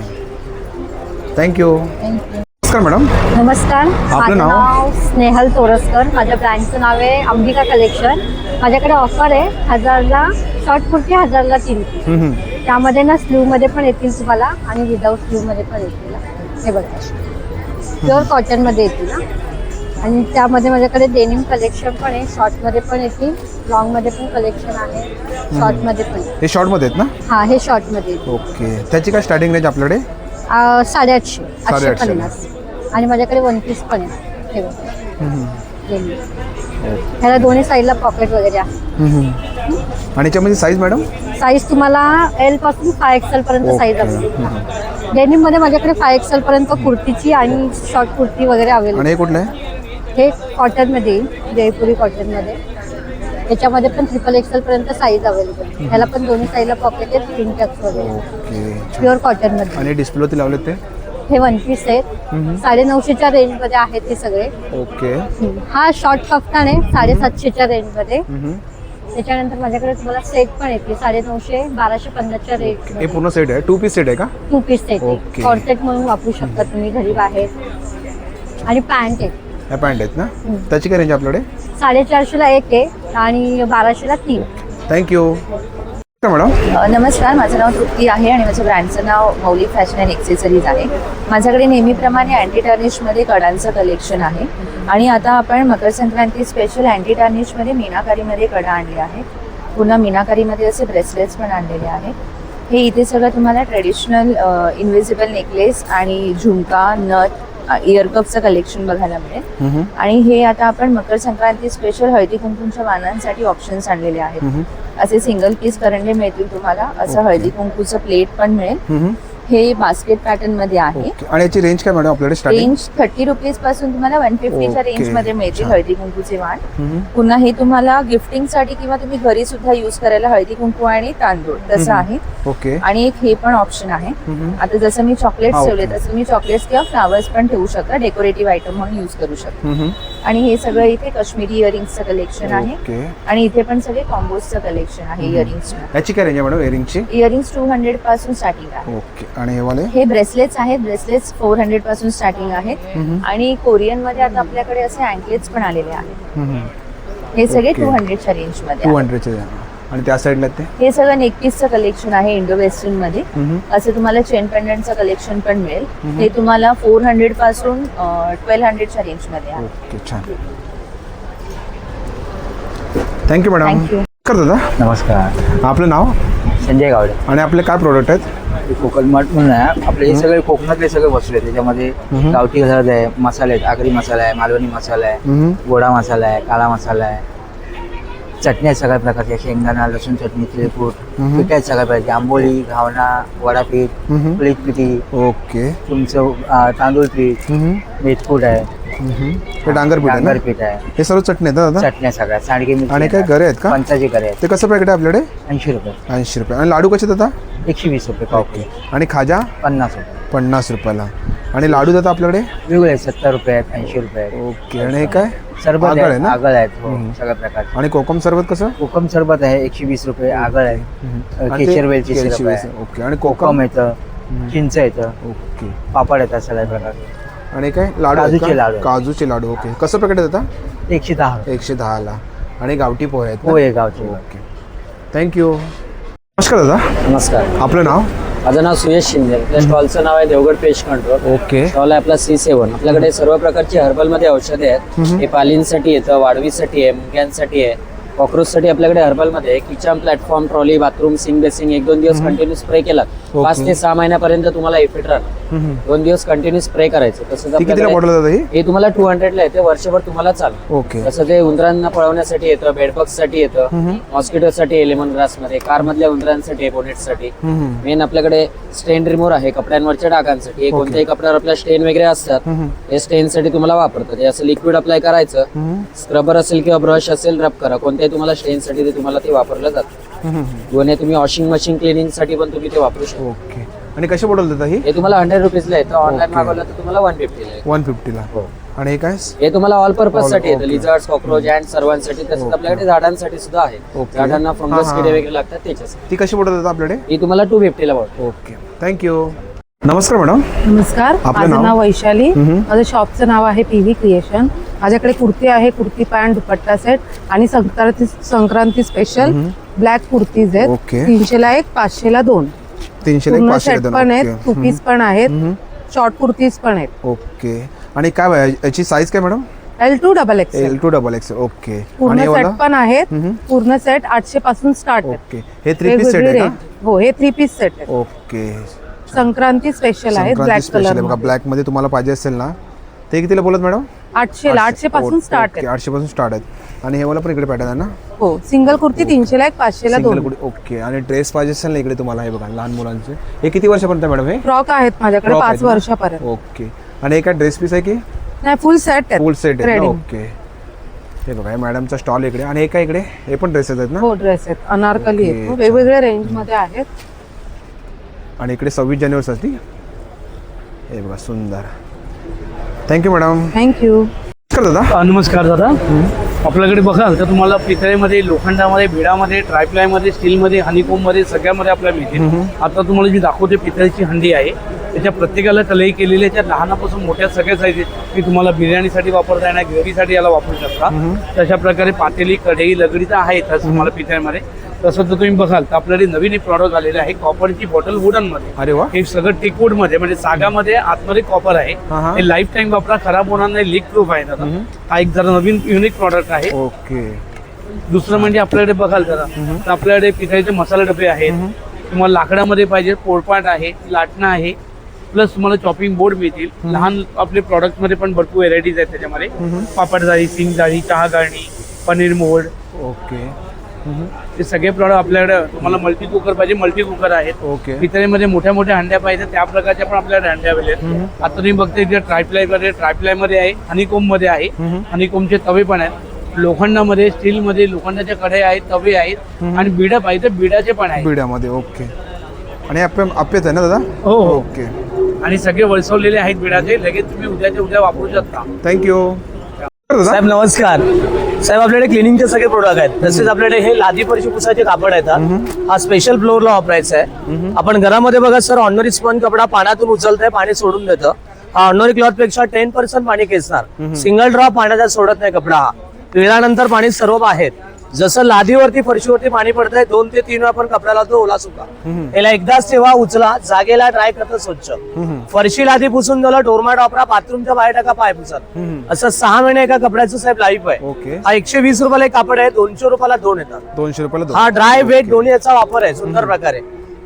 थँक्यू. थँक्यू. नमस्कार मॅडम, नमस्कार, माझं नाव? नाव स्नेहल तोरसकर. माझ्या ब्रँडचं नाव आहे अंबिका कलेक्शन. माझ्याकडे ऑफर आहे 1000ला शॉर्ट कुर्ती, 1000ला 3 पीस. त्यामध्ये ना स्लीवमध्ये पण येतील तुम्हाला आणि विदाऊट स्लीवमध्ये पण येतील. हे बघा प्युअर कॉटनमध्ये येतील ना. आणि त्यामध्ये माझ्याकडे डेनिम कलेक्शन पण आहे. शॉर्टमध्ये पण येतील, लॉंगमध्ये पण कलेक्शन आहे, शॉर्टमध्ये पण. हे शॉर्टमध्ये आहेत ना? हां हे शॉर्टमध्ये येतील. ओके. त्याची काय स्टार्टिंग रेंज आपल्याकडे? 850, 850. 850. आणि माझ्याकडे 1 पीस पण आहे. हे बघा डेनिम. ह्याला दोन्ही साईडला पॉकेट वगैरे आहे. आणि याच्यामध्ये साईज मॅडम? साईज तुम्हाला L पासून 5XL पर्यंत साईज अवेलेबल आहे. डेनिम मध्ये माझ्याकडे 5XL पर्यंत कुर्तीची आणि शॉर्ट कुर्ती वगैरे अवेलेबल. आणि हे कुठलं आहे? हे कॉटन मध्ये येईल, जयपुरी कॉटन मध्ये. याच्यामध्ये पण XXL पर्यंत साईज अवेलेबल. ह्याला पण दोन्ही साईडला पॉकेट आहेत, प्रिंट टक्स वगैरे. ओके. प्युअर कॉटन मध्ये. आणि डिस्प्लेवरती लावले ते? हे 1 पीस आहेत. 950च्या रेंज मध्ये आहेत हे सगळे. ओके. हा शॉर्ट कफ्तान आहे 750च्या रेंज मध्ये. त्याच्यानंतर माझ्याकडे तुम्हाला सेट पण येते 950, 1250च्या रेट. हे पूर्ण सेट आहे? 2 पीस सेट आहे का? 2 पीस सेट आहे. ओके. शॉर्ट सेट म्हणून वापरू शकता तुम्ही घरी बाहेर. आणि पॅन्ट आहे. ह्या पॅन्ट आहेत ना? त्याची काय रेंज आपल्याकडे? 450ला 1 आहे आणि 1200ला 3. थँक्यू. मॅडम, नमस्कार, माझं नाव तृप्ती आहे आणि माझ्या ब्रँडचं नाव मौलिक फॅशन अँड एक्सेसरीज आहे. माझ्याकडे नेहमीप्रमाणे अँटी टार्निशमध्ये कडांचं कलेक्शन आहे. आणि आता आपण मकर संक्रांती स्पेशल अँटी टार्निशमध्ये मीनाकारीमध्ये कडा आणले आहे. पुन्हा मीनाकारीमध्ये असे ब्रेसलेट्स पण आणलेले आहेत. हे इथे सगळं तुम्हाला ट्रेडिशनल इन्व्हिजिबल नेकलेस आणि झुमका, नथ, इयरकपचं कलेक्शन बघायला मिळेल. आणि हे आता आपण मकर संक्रांती स्पेशल हळदी कुंकूच्या वाणांसाठी ऑप्शन्स आणलेले आहेत. असे सिंगल पीस करंडे मिळतील तुम्हाला. असं हळदी कुंकूचं प्लेट पण मिळेल. हे बास्केट पॅटर्न मध्ये आहे. आणि याची रेंज काय मॅडम आपल्याकडे स्टार्टिंग? रेंज 30 रुपीज पासून तुम्हाला 150च्या रेंज मध्ये मिळतील छान. हळदी कुंकूचे वाण. पुन्हा हे तुम्हाला गिफ्टिंग साठी किंवा तुम्ही घरी सुद्धा युज करायला हळदी कुंकू आणि तांदूळ तसं आहे. ओके. आणि एक हे पण ऑप्शन आहे. आता जसं मी चॉकलेट्स ठेवले तसं मी चॉकलेट्स किंवा फ्लावर्स पण ठेवू शकता, डेकोरेटिव्ह आयटम म्हणून युज करू शकता. आणि हे सगळं इथे काश्मीरी इयरिंग्सचं कलेक्शन आहे. ओके. आणि इथे पण सगळे कॉम्बोजचं कलेक्शन आहे इयरिंग्स. याची काय रेंज आहे मॅडम इयरिंगची? इयरिंग्स 200 पासून स्टार्टिंग आहे. ओके. आणि हे वाले? हे ब्रेसलेट्स आहेत. ब्रेसलेट्स 400 पासून स्टार्टिंग आहेत. आणि कोरियन मध्ये आता आपल्याकडे असे अँकलेट्स पण आलेले आहेत. हे सगळे 200च्या रेंज मध्ये 200चे. आणि त्या साईडला ते? हे सगळं नेकपीसचं कलेक्शन आहे इंडो वेस्टर्न मध्ये. असं तुम्हाला चेन पेंडंटचं कलेक्शन पण मिळेल. हे तुम्हाला 400 पासून 1200च्या रेंज मध्ये आहे. ओके. छान. Thank you madam. थँक्यू. कर दादा. नमस्कार, आपलं नाव? संजय गावडे. आणि आपले काय प्रोडक्ट आहेत? कोकण मार्ट म्हणून आहे आपले. हे सगळे कोकणातले सगळे वस्तू आहेत. त्याच्यामध्ये गावठी हळद आहे, मसाले आहेत, आगरी मसाला आहे, मालवणी मसाला आहे, गोडा मसाला आहे, काळा मसाला आहे, चटणी आहेत सगळ्या प्रकारच्या, शेंगदाणा, लसूण चटणी, तिळकूट, पिठ्या आहेत सगळ्या प्रकारच्या, आंबोली, घावणा, वडापीठ, पीठ पिठी. ओके. तुमचं तांदूळ पीठ, मेथकूट आहे, हे डांगर पीठ आहे ना? डांगर पीठ आहे, हे सर्व चटणी आहेत दादा? चटण्या सगळ्या, सांडगे मिरची आणि काय गरे आहेत का? पंचाची गरे आहेत. ते कसं पॅकेट आहे आपल्याकडे? 80 रुपये. 80 रुपये. आणि लाडू कसे दादा? 120 रुपये पाव किलो. आणि खाजा? 50 रुपये. 50 रुपयाला. आणि लाडू दादा आपल्याकडे? वेगळे आहेत, 70 रुपये आहेत, 80 रुपये आहेत. ओके. आणि हे काय? सरबत आगळ आहे आहे ना? आगळ आहेत, हो, सगळ्या प्रकारचे. आणि कोकम सरबत कसं? कोकम सरबत आहे 120 रुपये. आगळ आहे, आणि ते केशर वेलची सिरप आहे, ओके. आणि कोकम येतं, चिंच येतं, ओके. पापड येतात सगळ्या प्रकारचे. आणि काय लाडू आहेत का? काजूचे लाडू. काजूचे लाडू. ओके, कसं पॅकेट आहे आता? 110 110ला. आणि गावठी पोहे आहेत ना? पोहे गावचे. Okay, thank you. नमस्कार दादा, नमस्कार, आपलं नाव? माझं नाव सुयश शिंदे. आपल्या स्टॉलचं नाव आहे Devgad pest control. Okay. Stall आहे आपला C7. आपल्याकडे सर्व प्रकारची हर्बलमध्ये औषधे आहेत. हे पालींसाठी येतं, वाढवीसाठी आहे, मुंग्यांसाठी आहे, कॉक्रोचसाठी. आपल्याकडे हर्बलमध्ये kitchen, platform, trolley, bathroom, sink, basin 1-2 दिवस कंटिन्यू स्प्रे केला 5 ते 6 महिन्यापर्यंत तुम्हाला इफेक्ट राहणार. 2 दिवस कंटिन्यू स्प्रे करायचं. तसंच कितीला बॉटल दादा ही? हे तुम्हाला 200ला येते, वर्षभर तुम्हाला चालेल. ओके. तसं ते उंदरांना पळवण्यासाठी येतं, बेडबग्स साठी येतं, मॉस्किटोसाठी, लेमन ग्रास मध्ये, कार मधल्या उंदरांसाठी, बोनेटसाठी. मेन आपल्याकडे स्टेन रिमूव्हर आहे कपड्यांवरच्या डागांसाठी. हे कोणत्याही कपड्यावर आपल्या स्टेन वगैरे असतात, हे स्टेन साठी तुम्हाला वापरतात. हे असं लिक्विड अप्लाय करायचं, स्क्रबर असेल किंवा ब्रश असेल रब करा. कोणत्याही तुम्हाला स्टेन साठी ते तुम्हाला ते वापरलं जातं. दोन्ही तुम्ही वॉशिंग मशीन क्लिनिंग साठी पण तुम्ही ते वापरू शकता. ओके. आणि कशी बॉटल देता ही? हे तुम्हाला 100 रुपीजला येतं, ऑनलाईन मागवलं तर तुम्हाला 150ला येतं. 150ला. हो. आणि हे काय? हे तुम्हाला ऑल पर्पज साठी येतं, लिझर्ड्स, कॉक्रोच, अँड सर्वांसाठी. तसंच आपल्याकडे झाडांसाठी सुद्धा आहे. ओके. झाडांना फंगस किडे वगैरे लागतात त्याच्यासाठी. ती कशी बॉटल देता आपल्याकडे? ही तुम्हाला 250ला पडते. Okay, thank you. नमस्कार मॅडम, नमस्कार, आपलं माझं नाव? नाव वैशाली. माझं शॉपचं नाव आहे PV क्रिएशन. माझ्याकडे कुर्ती आहे, कुर्ती पॅन्ट, दुपट्टा सेट आणि संक्रांती स्पेशल ब्लॅक कुर्तीज आहेत. ओके. 300ला 1, 500ला 2. 300 पूर्ण 500 सेट पण आहेत, 2 पीस पण आहेत, शॉर्ट कुर्तीज पण आहेत. ओके. आणि काय याची साईज काय madam? L2 XXL. L2 XXL. Okay. आणि पूर्ण हे सेट वाला? पण आहेत. पूर्ण सेट 800 पासून स्टार्ट आहे. ओके. हे 3 पीस सेट आहे का? हो, हे 3 पीस सेट आहे. ओके. संक्रांती स्पेशल आहे, संक्रांती ब्लॅक स्पेशल आहे कलर बघा. ब्लॅक मध्ये तुम्हाला पाहिजे असेल ना, ते कितीला बोलत मॅडम? 800ला, 800 पासून स्टार्ट आहे. 800 पासून स्टार्ट आहेत. आणि हे वाला पण इकडे पॅटर्न आहे ना? हो, सिंगल कुर्ती 300ला 1, 500ला 2. ओके. आणि ड्रेस पाहिजे असेल ना इकडे तुम्हाला, हे बघा लहान मुलांचे. हे किती वर्षापर्यंत मॅडम? हे फ्रॉक आहेत माझ्याकडे Frock 5 आहेत ना? वर्षापर्यंत. ओके. आणि हे काय ड्रेस पीस आहे की नाही, फुल सेट आहे. फुल सेट आहे ना? Ready. ओके. हे बघा, हे मॅडमचा स्टॉल इकडे. आणि हे काय इकडे? हे पण ड्रेसेस आहेत ना? हो, ड्रेस आहेत, अनारकली ओके. आहेत, वेगवेगळ्या रेंज मध्ये आहेत. आणि इकडे 26 जानेवारीसाठी हे बघा, सुंदर. Thank you madam. थँक्यू. नमस्कार दादा. नमस्कार दादा. आपल्याकडे बघाल तर तुम्हाला पितळेमध्ये, लोखंडामध्ये, भिडामध्ये, ट्रायप्लायमध्ये, स्टीलमध्ये, हनीकोममध्ये सगळ्यामध्ये आपल्याला मिळते. आता तुम्हाला जी दाखवते पितळेची हंडी आहे, त्याच्या प्रत्येकाला कलई केलेली आहे. त्याच्या लहानापासून मोठ्या सगळ्या साईज की तुम्हाला बिर्याणीसाठी वापरता येणार, ग्रेव्हीसाठी याला वापरू शकता. तशा प्रकारे पातेली, कढई, लगडी तर आहेतच तुम्हाला पितळेमध्ये. तसं तर तुम्ही बघाल तर आपल्याकडे नवीन एक प्रॉडक्ट आलेलं आहे, कॉपरची बॉटल वुडन मध्ये. अरे वा. हे सगळं टिकवूड मध्ये, म्हणजे सागामध्ये आतमध्ये कॉपर आहे. हे लाईफ टाईम वापरा, खराब होणार नाही, लीक प्रूफ आहे दादा. हा एक जरा नवीन युनिक प्रॉडक्ट आहे. ओके. दुसरं म्हणजे आपल्याकडे बघाल जरा तर आपल्याकडे पितळेचे मसाला डबे आहेत. तुम्हाला लाकडामध्ये पाहिजे, पोळपाट आहे, लाटणं आहे, प्लस तुम्हाला चॉपिंग बोर्ड मिळतील. लहान आपले प्रॉडक्ट मध्ये पण भरपूर व्हेरायटीज आहेत त्याच्यामध्ये. पापड जाळी, सिंग जाळी, चहा गाळणी, पनीर मोल्ड. ओके. हे सगळे प्रॉडक्ट आपल्याकडे. तुम्हाला मल्टी कुकर पाहिजे, मल्टी कुकर आहेत. ओके. पितळेमध्ये मोठ्या मोठ्या हंड्या पाहिजे, त्या प्रकारच्या पण आपल्याकडे हंड्या अवेलेबल. आता तुम्ही बघते जे ट्रायप्लाय मध्ये आहे, हनीकोम मध्ये आहे. हनीकोमचे तवे पण आहेत, लोखंडामध्ये, स्टीलमध्ये, लोखंडाच्या कढई आहेत, तवे आहेत. आणि बिडा पाहिजे बिडाचे पण आहेत. बिड्यामध्ये. ओके. आणि आप्पेच आहे ना दादा? हो हो. ओके. आणि सगळे वळसवलेले आहेत बिडाचे, लगेच तुम्ही उद्याच्या उद्या वापरू शकता. थँक्यू. साहेब नमस्कार. साहेब आपल्याकडे क्लिनिंगचे सगळे प्रोडक्ट आहेत. तसेच आपल्याकडे हे लादी फरशी पुसायचे कापड आहेत. हा स्पेशल फ्लोअरला वापरायचा आहे. आपण घरामध्ये बघा सर, ऑर्डिनरी स्पंज कपडा पाण्यातून उचलतंय, पाणी सोडून देतं. हा ऑर्डिनरी क्लॉथ पेक्षा 10% पाणी खेचणार. सिंगल ड्रॉप पाण्याचा सोडत नाही कपडा. हा पिळल्यानंतर पाणी सर्व बाहेर. जसं लादीवरती फरशीवरती पाणी पडतंय 2 ते 3 वेळा आपण कपड्याला तो ओला सुका. याला एकदाच तेव्हा उचला, जागेला ड्राय करता स्वच्छ. फरशी लादी पुसून झालं, डोरमॅट वापरा, बाथरूमच्या बाहेर टाका, पाय पुसत. असं 6 महिने एका कपड्याचं साहेब लाईफ आहे. ओके. हा 120 रुपयाला एक कापड आहे, 200 रुपयाला 2 येतात. 200 रुपयाला हा ड्राय वेट दोन्ही याचा वापर आहे सुंदर प्रकारे.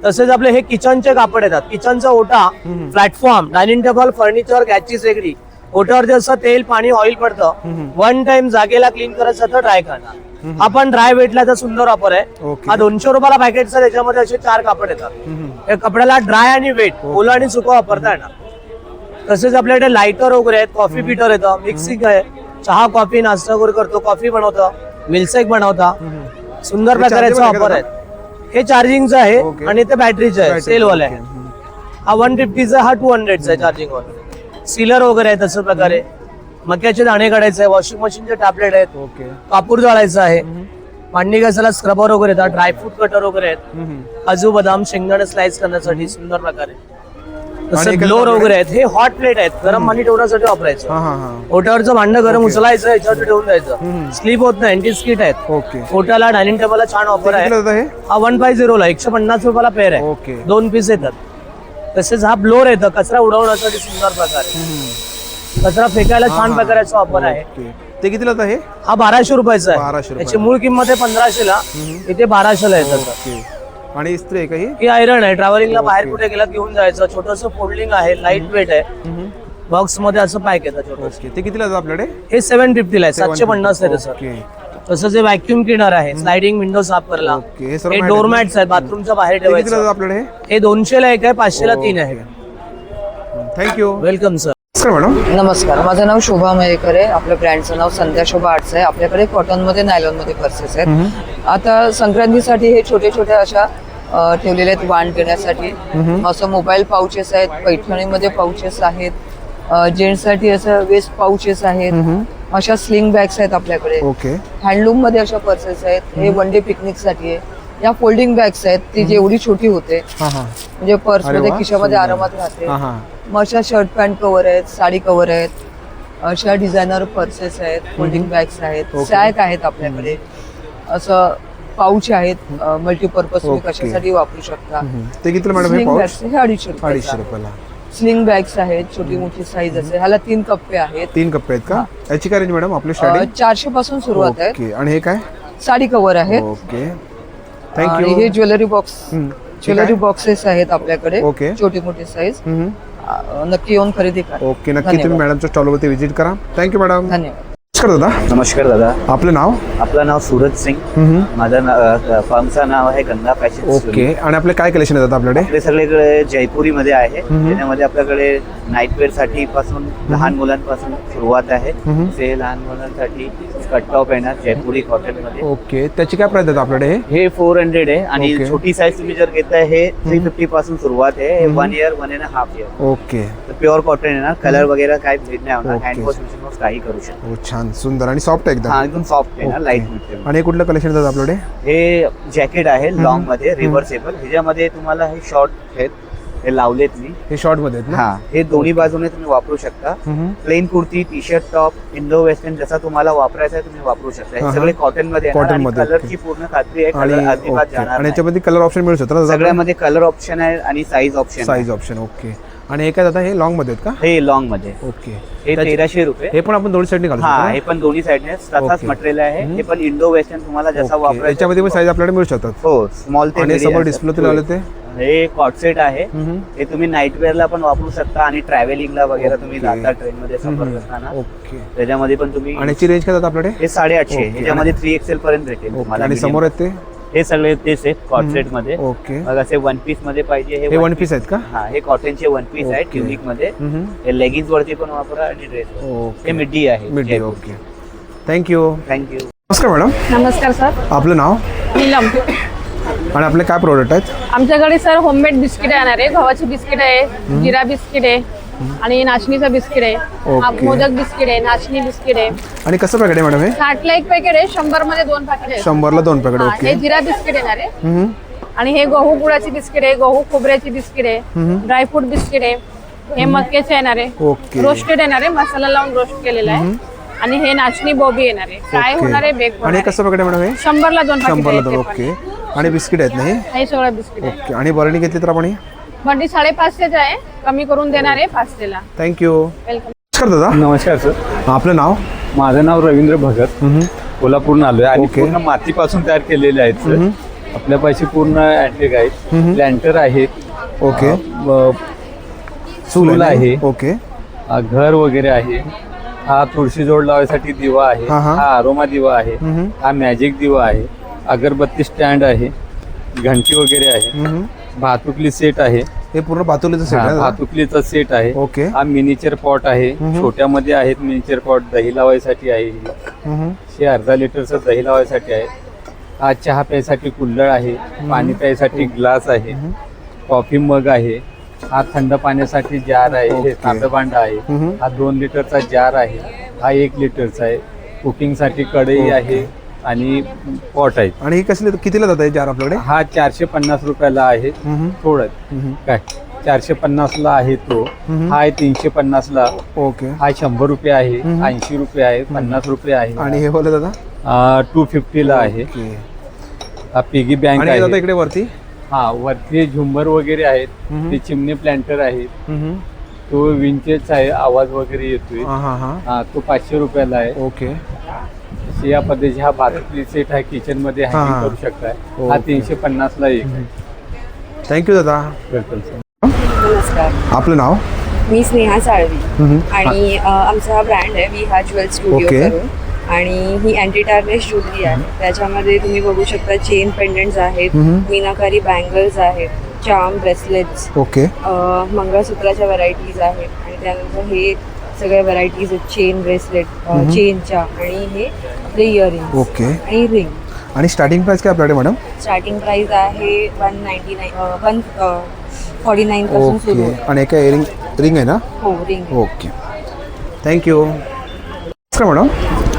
तसेच आपले हे किचनचे कापड येतात. किचनचा ओटा, प्लॅटफॉर्म, डायनिंग टेबल, फर्निचर, गॅसची शेगडी, ओट्यावरती असं तेल, पाणी, ऑइल पडतं. 1 टाइम जागेला क्लीन करायचं, ड्राय करणार. हा पण ड्राय वेटला सुंदर वापर आहे. हा 200 रुपयाला पॅकेटचा, त्याच्यामध्ये असे 4 कापड येतात. या कपड्याला ड्राय आणि वेट, ओला आणि सुका वापरता येणार. तसेच आपल्याकडे लायटर वगैरे आहेत, कॉफी पिटर येतं, मिक्सिंग आहे, चहा कॉफी नाश्ता वगैरे करतो, कॉफी बनवतं, मिल्कशेक बनवता. सुंदर प्रकारेचा वापर आहे. हे चार्जिंगचं आहे आणि ते बॅटरीचं आहे, सेलवाला आहे. हा 150चा, हा 200चा आहे चार्जिंग वर. सीलर वगैरे आहे तसं प्रकारे. मक्याचे दाणे काढायचे आहे, वॉशिंग मशीनचे टॅबलेट आहेत. ओके. कापूर जाळायचं आहे, मांडणी घासायला स्क्रबर वगैरे येतात, ड्रायफ्रूट कटर वगैरे आहेत, काजू बदाम शेंगदाणे स्लाइस करण्यासाठी सुंदर प्रकारे. तसं आणि ग्लोर वगैरे आहेत. हे हॉट प्लेट आहेत, गरम पाणी ठेवण्यासाठी वापरायचं. हा हा हा ओट्यावरचं भांडं गरम उचलायचं, याच्यावर ठेवून द्यायचं. स्लीप होत नाही, अँटी स्किट आहेत. ओके. ओट्याला डायनिंग टेबलला छान ऑफर आहे. कितीला जातं हे? हा 150 ला 150 रुपयाला पेअर आहे. ओके. 2 पीस येतात. तसेच हा ब्लोअर येतं कचरा उडवण्यासाठी सुंदर प्रकारे. कचरा फेकायला छान प्रकारचा ऑफर आहे. ओके. ते कितीला जातं हे? हा 1200 रुपयाचा 1200 आहे. याची मूळ किंमत आहे 1500 ला, इथे 1200 ला येतात. ओके. आणि इस्त्री आहे का ही? ही आयरन आहे, ट्रॅव्हलिंगला बाहेर कुठे गेलात घेऊन जायचं. छोटंसं फोल्डिंग आहे, लाईट वेट आहे. बॉक्स मध्ये असं पॅक येतं छोटं. ओके. ते कितीला जातं आपल्याकडे? हे 750 ला आहे, 750 आहे तसं. ओके. तसंच हे व्हॅक्युम क्लीनर आहे, स्लायडिंग विंडो साफ करायला. ओके. हे सर्व हे mat डोरमॅट्स आहेत, बाथरूमच्या बाहेर ते कितीला जातं ठेवायचं. आपल्याकडे? हे 200 ला एक आहे, 500 ला 3 आहे. थँक्यू. Welcome sir. मॅडम. नमस्कार, माझं नाव शोभा मयेकर आहे. आपल्या ब्रँडचं नाव संध्या शोभा आर्ट्स आहे. आपल्याकडे कॉटनमध्ये नायलॉनमध्ये पर्सेस आहेत. आता संक्रांतीसाठी हे छोटे छोटे अशा ठेवलेले आहेत वाण देण्यासाठी. असं मोबाईल पाउचेस आहेत, पैठणीमध्ये पाउचेस आहेत, जेंट्ससाठी असं वेस्ट पाउचेस आहेत, अशा स्लिंग बॅग्स आहेत आपल्याकडे. ओके. हँडलूम मध्ये अशा पर्सेस आहेत. हे वन डे पिकनिक साठी आहे. या फोल्डिंग बॅग्स आहेत, ती जेवढी छोटी होते म्हणजे पर्स मध्ये खिशामध्ये आरामात राहते. मग अशा शर्ट पॅन्ट कव्हर आहेत, साडी कव्हर आहेत, अशा डिझायनर पर्सेस आहेत, फोल्डिंग बॅग्स आहेत, सॅक आहेत आपल्याकडे. असं पाऊच आहेत, मल्टीपर्पज तुम्ही कशासाठी वापरू शकता. ते कितीला मॅडम हे स्लिंग पाऊच? बॅग्स हे 250 250 रुपयाला. स्लिंग बॅग्स आहेत, छोटी मोठी साईज असेल. ह्याला 3 कप्पे आहेत. 3 कप्पे आहेत का? याची काय रेंज मॅडम आपली स्टार्टिंग? 400 पासून सुरुवात आहे. ओके. आणि हे काय? साडी कव्हर आहेत. ओके. आणि थँक्यू. हे ज्वेलरी बॉक्सेस आहेत आपल्याकडे, ओके. छोटी मोठी साईज. नक्की येऊन खरेदी करा. ओके. नक्की तुम्ही मॅडमच्या स्टॉलवरती व्हिजिट करा. Thank you madam. धन्यवाद. नमस्कार दादा. नमस्कार दादा. आपलं नाव? आपलं नाव सूरज सिंग. माझं फर्मचं नाव आहे गंगा फॅशन. ओके. आणि आपले काय कलेक्शन येतात आपल्याकडे? आपले सगळीकडे जयपुरीमध्ये आहे. त्याच्यामध्ये आपल्याकडे नाईटवेअर साठी पासून लहान मुलांपासून सुरुवात आहे. ते लहान मुलांसाठी स्कर्ट टॉप येणार जयपुरी कॉटन मध्ये. ओके. त्याची काय प्राइस आहे आपल्याकडे? हे 400 आहे. आणि छोटी साईज तुम्ही जर घेताय हे 350 पासून सुरुवात आहे. 1 year 1.5 year. Okay. Pure cotton येणार. कलर वगैरे काय भेट नाही होणार. हँड वॉश मशीन वॉश काही करू शकतो. हो, छान सुंदर आणि सॉफ्ट एकदम. हा एकदम सॉफ्ट आहे ना, लाईट वेट. आणि कुठलं कलेक्शन येतात आपल्याकडे? हे जॅकेट आहे लॉंग मध्ये रिव्हर्सेबल. ह्याच्यामध्ये तुम्हाला हे शॉर्ट आहेत, हे लावलेत मी. हे शॉर्ट मध्ये आहेत ना? हा. हे दोन्ही बाजूने तुम्ही वापरू शकता. Plain kurti, T shirt, top, Indo western जसा तुम्हाला वापरायचा आहे तुम्ही वापरू शकता. हे सगळे कॉटन मध्ये कलरची पूर्ण खात्री आहे. कलर अजिबात जाणार आणि नाही. याच्यामध्ये कलर ऑप्शन मिळू शकतो? सगळ्यामध्ये कलर ऑप्शन आहे आणि size option. Size option. Okay. आणि हे काय आता हे लॉंग मध्ये आहेत का? हे लॉंग मध्ये. ओके. हे 1300 रुपये. हे पण आपण दोन्ही साईडने घालू हा. शकतो? हे पण दोन्ही साईडने तसाच मटेरियल आहे. हे पण इंडो वेस्टर्न तुम्हाला जसा वापरायचा. याच्यामध्ये पण साईज आपल्याकडे मिळू शकतात? हो. स्मॉल ते आणि समोर डिस्प्ले ते लावले ते हे कॉट सेट आहे. हे तुम्ही नाईट वेअरला पण वापरू शकता आणि ट्रॅव्हलिंगला वगैरे तुम्ही जाता ट्रेन मध्ये सफर करताना. ओके. त्याच्यामध्ये पण तुम्ही. आणि याची रेंज काय जातात आपल्याकडे? हे 850. ह्याच्यामध्ये 3XL पर्यंत भेटेल तुम्हाला. आणि समोर आहेत ते? हे सगळे तेच आहेत कॉट सेट मध्ये. ओके. मग असे 1 पीस मध्ये पाहिजे हे 1 पीस आहेत का? हा. हे कॉटनचे 1 पीस आहेत युनिक मध्ये. हे लेगिन्स वरती पण वापरा आणि ड्रेस. हे मिडी आहे. मिडी. ओके. थँक्यू. थँक्यू. नमस्कार मॅडम. नमस्कार सर. आपलं नाव? नीलम. आणि आपले काय प्रोडक्ट आहेत? आमच्याकडे सर होममेड बिस्किट येणार आहे. गव्हाची बिस्किट आहे, जिरा बिस्किट आहे आणि नाचणीचं बिस्किट आहे, मोदक बिस्किट आहे, नाचणी बिस्किट आहे. आणि कसं पॅकेट आहे मॅडम हे? 60 ला 1 पॅकेट आहे, 100 मध्ये 2 पॅकेट आहे. 100 ला 2 पॅकेट. ओके. हे जिरा बिस्किट येणार आहे. आणि हे गहू गुळाची बिस्किट आहे, गहू खोबऱ्याची बिस्किट आहे, ड्रायफ्रूट बिस्किट आहे. हे मक्याचे येणार आहे, ओके. रोस्टेड येणार आहे, मसाला लावून रोस्ट केलेला आहे. आणि हे नाचणी बोबी येणार आहे, फ्राय होणार आहे, बेक होणार आणि आहे. कसं पॅकेट आहे मॅडम हे? 100 ला 2 100 ला 2. पॅकेट. ओके. आणि बिस्किट आहेत ना हे? हे सगळं बिस्किट आहे. ओके. आणि बरणी घेतली तर आपण? बंडी 550 आहे, कमी करून देणार आहे 500 ला. थँक्यू. वेलकम. नमस्कार दादा. नमस्कार सर. आपलं नाव? माझं नाव रवींद्र भगत. कोल्हापूरहून आलोय आणि पूर्ण मातीपासून तयार केलेले आहेत सर. आपल्या पाशी पूर्ण अँटिक आहेत, लँटर आहेत. ओके. चूल आहे. ओके. घर वगैरे आहे. हा तुळशी जोड लावायसाठी दिवा आहे. हा आरोमा दिवा आहे. हा मॅजिक दिवा आहे. अगरबत्ती स्टँड आहे. घंटी वगैरे आहे. भातुकली सेट आहे. हे पूर्ण भातुकलीचं सेट आहे? भातुकलीचा सेट आहे. ओके. हा मिनिचर पॉट आहे. छोट्यामध्ये आहेत मिनिचर पॉट. दही लावायसाठी आहे. हे अर्धा लिटरचं दही लावायसाठी आहे. हा चहा प्यायसाठी कुल्हड आहे. पाणी प्यायसाठी ग्लास आहे. कॉफी मग आहे. हा थंड पाण्यासाठी जार आहे. हे तांबे भांडा आहे. हा 2 लिटरचा जार आहे. हा 1 लिटरचा आहे. कुकिंग साठी कढई आहे आणि पॉट आहे. आणि हे कसले कितीला जात आहे जार आपल्याकडे? हा 450 रुपयाला आहे. थोडं काय 450ला आहे तो. हा आहे 350ला. ओके. हा 100 रुपये आहे, 80 रुपये आहे, 50 रुपये आहे. आणि हे बोलत दादा 250ला आहे. हा पिगी बँक आणि आहे. दादा इकडे वरती हा वरती झुंबर वगैरे आहेत, ते चिमणी प्लांटर आहेत. तो विंचेसचा आहे, आवाज वगैरे येतोय. हा तो 500 रुपयाला आहे. ओके. या पद्धतीचे हा 12 सेट आहे, किचन मध्ये हँगिंग करू शकताय. हा 350ला एक आहे. थँक्यू दादा. Welcome sir. नमस्कार, आपलं नाव? मी स्नेहा साळवी आणि आमचा हा ब्रँड आहे विहा ज्वेल स्टुडिओ करून. आणि ही अँटी टार्निश ज्वेलरी आहे. त्याच्यामध्ये तुम्ही बघू शकता चेन पेंडंट्स आहेत, मीनाकारी बँगल्स आहेत, चार्म ब्रेसलेट्स, ओके, मंगळसूत्राच्या व्हरायटीज आहेत. आणि त्यानंतर हे सगळ्या व्हरायटीज आहेत चेन ब्रेसलेट चेनच्या. आणि हे आपले इयरिंग ओके आणि रिंग. आणि स्टार्टिंग प्राइस काय आपल्याकडे मॅडम? स्टार्टिंग प्राइस आहे 149 पासून सुरू ओके. आहे. आणि एका रिंग आहे ना? हो, रिंग. Okay, thank you. नमस्कार मॅडम.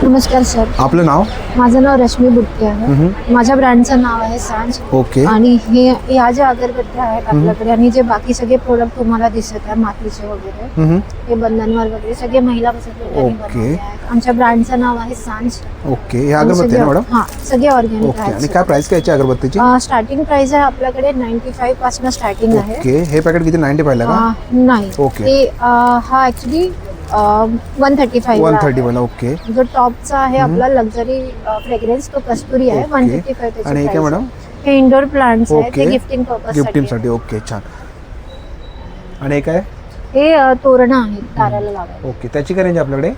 नमस्कार सर, आपलं नाव? माझं नाव रश्मी बुटके आहे. माझ्या ब्रँडचं नाव आहे सांज. ओके. आणि ह्या ज्या अगरबत्त्या आहेत आपल्याकडे आणि जे बाकी सगळे प्रोडक्ट तुम्हाला दिसत आहे मातीचे वगैरे, हे बंधनवर वगैरे सगळे महिला बचत ओके. आमच्या ब्रँडचं नाव आहे सांज. ओके. हे अगरबत्ती आहे मॅडम? हा, सगळे ऑर्गॅनिक ओके. आणि आहेत. काय प्राइस काय याची अगरबत्तीची? स्टार्टिंग प्राइस आहे आपल्याकडे 95 पासून स्टार्टिंग आहे. ओके. हे पॅकेट किती 95 ला का? नाही, ओके. ते हा ऍक्च्युली 135 130 ओके. जो टॉपचा आहे आपला लक्झरी फ्रेग्रन्स तो कस्तुरी आहे. 135 आणि हे काय मॅडम? हे इंडोर प्लांट्स आहे, ते ओके. गिफ्टिंग पर्पज गिफ्टिंग साठी. ओके, छान. आणि हे काय? हे तोरणं आहेत दाराला लावायला. ओके. त्याची काय रेंज आपल्याकडे?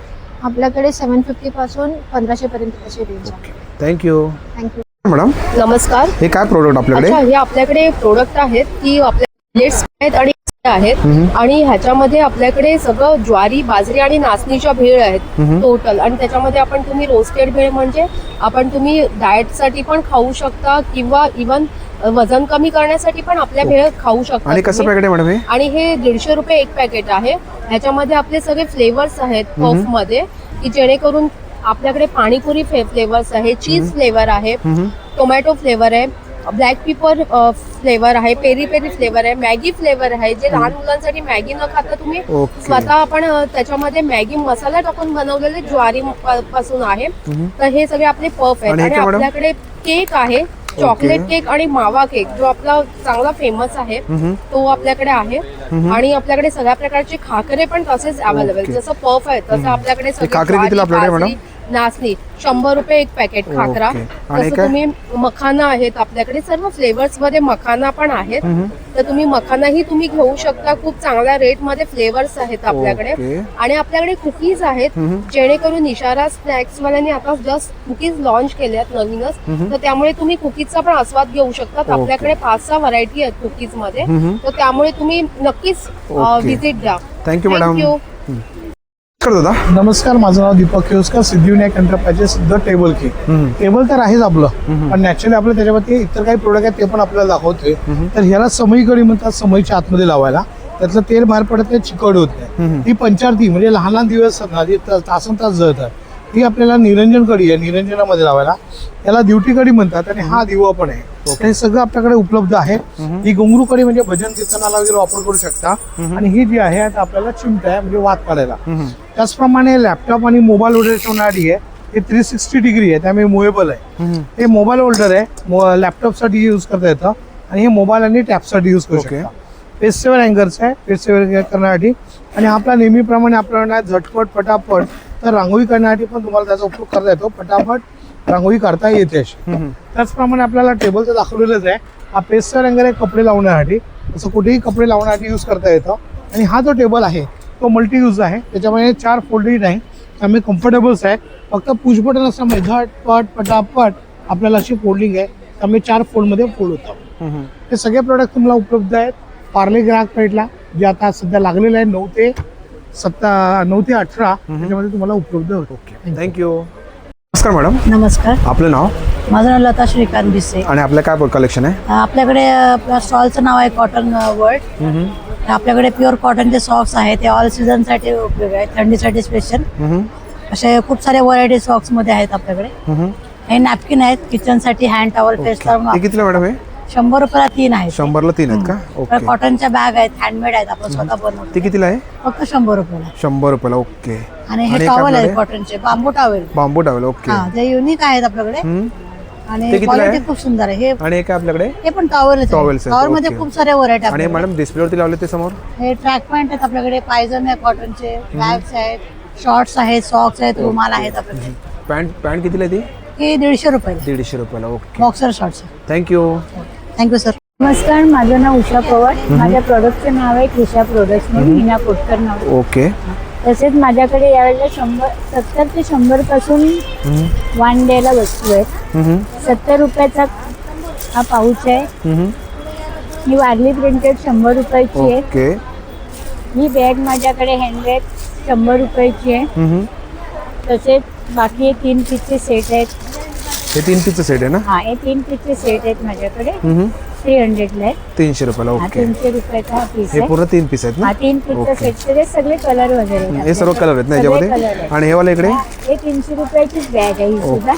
आपल्याकडे 750 पासून 1500 पर्यंत त्याची रेंज आहे. थँक्यू. Thank you madam. नमस्कार. हे काय प्रोडक्ट आपल्याकडे? अच्छा, हे आपल्याकडे प्रोडक्ट आहेत की आपल्या प्लेट्स आहेत आणि आहेत. आणि ह्याच्यामध्ये आपल्याकडे सगळं ज्वारी, बाजरी आणि नाचणीच्या भेळ आहेत टोटल. आणि त्याच्यामध्ये आपण तुम्ही रोस्टेड भेळ म्हणजे आपण तुम्ही डाएट साठी पण खाऊ शकता किंवा इव्हन वजन कमी करण्यासाठी पण आपल्या भेळ खाऊ शकता. आणि कसं पॅकेट आहे मॅडम हे? आणि हे 150 रुपये एक पॅकेट आहे. ह्याच्यामध्ये आपले सगळे फ्लेवर्स आहेत पफ मध्ये, की जेणेकरून आपल्याकडे पाणीपुरी फ्लेवर्स आहे, चीज फ्लेवर आहे, टोमॅटो फ्लेवर आहे, ब्लॅक पेपर फ्लेवर आहे, पेरी पेरी फ्लेवर आहे, मॅगी फ्लेवर आहे. जे लहान मुलांसाठी मॅगी न खाता तुम्ही स्वतः आपण त्याच्यामध्ये मॅगी मसाला टाकून बनवलेले ज्वारी पासून आहे. तर हे सगळे आपले पफ आहेत. आणि आपल्याकडे केक आहे, चॉकलेट केक आणि मावा केक जो आपला चांगला फेमस आहे तो आपल्याकडे आहे. आणि आपल्याकडे सगळ्या प्रकारचे खाकरे पण तसेच अवेलेबल. जसं पफ आहे तसं आपल्याकडे सगळे नाचणी 100 रुपये एक पॅकेट खाकरा. तसं तुम्ही मखाना आहेत आपल्याकडे, सर्व फ्लेवर्स मध्ये मखाना पण आहेत. तर तुम्ही मखानाही तुम्ही घेऊ शकता. खूप चांगल्या रेट मध्ये फ्लेवर्स आहेत आपल्याकडे. आणि आपल्याकडे कुकीज आहेत, जेणेकरून इशारा स्नॅक्स वाल्यांनी आता जस्ट कुकीज लॉन्च केले आहेत नवीनच. तर त्यामुळे तुम्ही कुकीजचा पण आस्वाद घेऊ शकतात. आपल्याकडे 5-6 व्हरायटी आहेत कुकीज मध्ये. तर त्यामुळे तुम्ही नक्कीच व्हिजिट द्या. Thank you madam. नमस्कार, माझं नाव Deepak Kevaskar, Siddhivinayak enterprises the table की. टेबल तर आहेच आपलं, पण नॅचरली आपलं त्याच्यावरती इतर काही प्रोडक्ट आहेत ते पण आपल्याला दाखवतोय. तर ह्याला समई कढी म्हणतात, समईच्या आतमध्ये लावायला. त्यातलं तेल बाहेर पडत नाही, चिकट होत नाही. ती पंचारती म्हणजे लहान लहान दिवस तासन तास जळतात. ही आपल्याला निरंजन कढी आहे, निरंजनामध्ये लावायला. याला ड्युटी कढी म्हणतात. आणि हा दिवा पण आहे. हे सगळं आपल्याकडे उपलब्ध आहे. ही घुंगरू कढी म्हणजे भजन कीर्तनाला वगैरे वापर करू शकता. आणि ही जी आहे आता आपल्याला चिमटा आहे म्हणजे वात काढायला. त्याचप्रमाणे लॅपटॉप आणि मोबाईल वगैरे ठेवण्यासाठी आहे. हे 360 डिग्री आहे, त्यामुळे मुव्हेबल आहे. हे मोबाईल होल्डर आहे, लॅपटॉपसाठी यूज करता येतं. आणि हे मोबाईल आणि टॅबसाठी यूज करू शकता. फेस्टिवल अँगर्स आहे, फेस्टिवल करण्यासाठी. आणि आपला नेहमीप्रमाणे आपल्याला झटपट पटापट तर रांगोळी करण्यासाठी पण तुम्हाला त्याचा उपयोग करता येतो. पटापट रांगोळी करता येते अशी. त्याचप्रमाणे आपल्याला टेबल तर दाखवलेलंच आहे. हा पेस्टर अँगर आहे कपडे लावण्यासाठी, असं कुठेही कपडे लावण्यासाठी यूज करता येतं. आणि हा जो टेबल आहे तो मल्टी यूज आहे. त्याच्यामध्ये 4 फोल्डिंग आहे, त्यामुळे कम्फर्टेबल्स आहे. फक्त पुश बटन असल्यामुळे झटपट पटापट आपल्याला अशी फोल्डिंग आहे, त्यामुळे 4 फोल्डमध्ये फोल्ड होतं. हे सगळे प्रोडक्ट तुम्हाला उपलब्ध आहेत पार्ले ग्राहक पेठला, जे आता सध्या लागलेलं आहे 9 ते 18 त्याच्यामध्ये तुम्हाला उपलब्ध होतो. थँक्यू. नमस्कार मॅडम. नमस्कार. आपलं नाव? माझं नाव लता श्रीकांत भिसे. आणि आपलं काय कलेक्शन आहे? आपल्याकडे स्टॉलचं नाव आहे कॉटन वर्ल्ड. आपल्याकडे प्युअर कॉटनचे सॉक्स आहेत, ते ऑल सीझन साठी उपयोग आहे, थंडीसाठी स्पेशल. असे खूप सारे व्हरायटी सॉक्स मध्ये आहेत आपल्याकडे. हे नॅपकिन आहेत किचन साठी, हँड टॉवल, फेस टॉवल. कितीला मॅडम? 100 रुपयाला 3 आहेत 100ला 3 आहेत का? ओके. कॉटनच्या बॅग आहेत, हँडमेड आहेत, आपण स्वतः बनवतो. ते कितीला आहे? फक्त 100 रुपयाला. 100 रुपयाला. ओके. आणि हे आणि टॉवेल आपल्याकडे? आहेत कॉटनचे, बांबू टॉवेल. बांबू टॉवेल. ओके. हा, जे युनिक आहेत आपल्याकडे. ते आणि कितीला क्वालिटी आहे? खूप सुंदर आहे. आणि हे काय आपल्याकडे? हे पण टॉवेलच टॉवेल्स आहे. आहेत. टॉवेल मध्ये ओके. खूप साऱ्या व्हरायटी आणि आहेत. मॅडम डिस्प्लेवरती लावले ते समोर? हे ट्रॅक पॅन्ट आहेत आपल्याकडे, पायजन आहे कॉटनचे, बॅग्स आहेत, शॉर्ट्स आहेत, सॉक्स आहेत, रुमाल आहेत आपल्याकडे. पॅन्ट कितीला आहे ती? हे 150 रुपयाला. 150 रुपयाला. Okay. Boxer shorts. Thank you. Thank you sir. नमस्कार, माझं नाव उषा पवार. माझ्या प्रोडक्टचं नाव आहे क्रिशा प्रोडक्ट्स म्हणून, मीना कोटकर नाव. ओके. तसेच माझ्याकडे यावेळेला 70 ते 100 पासून 1 डेला वस्तू आहेत. 70 रुपयाचा हा पाऊच आहे. ही वारली प्रिंटेड 100 रुपयाची आहे. ओके. ही बॅग माझ्याकडे हँडबॅग 100 रुपयाची आहे. तसेच बाकी हे 3 पीसचे सेट आहेत. हे 3 पीसचं सेट आहे ना? हा, हे 3 पीसचे सेट आहेत माझ्याकडे. 300 ला आहे. 300 रुपयाला. हा, ओके. 300 रुपयाचा हा पीस हे आहे. पूर्ण 3 पीस आहेत ना? हा, 3 पीसचा ओके. सेट. ते सगळे कलर वगैरे आहेत हे सर्व कलर आहेत ना सगळे याच्यामध्ये? color आहेत. आणि हे वाला इकडे? हे 300 रुपयाचीच बॅग आहे ही सुद्धा.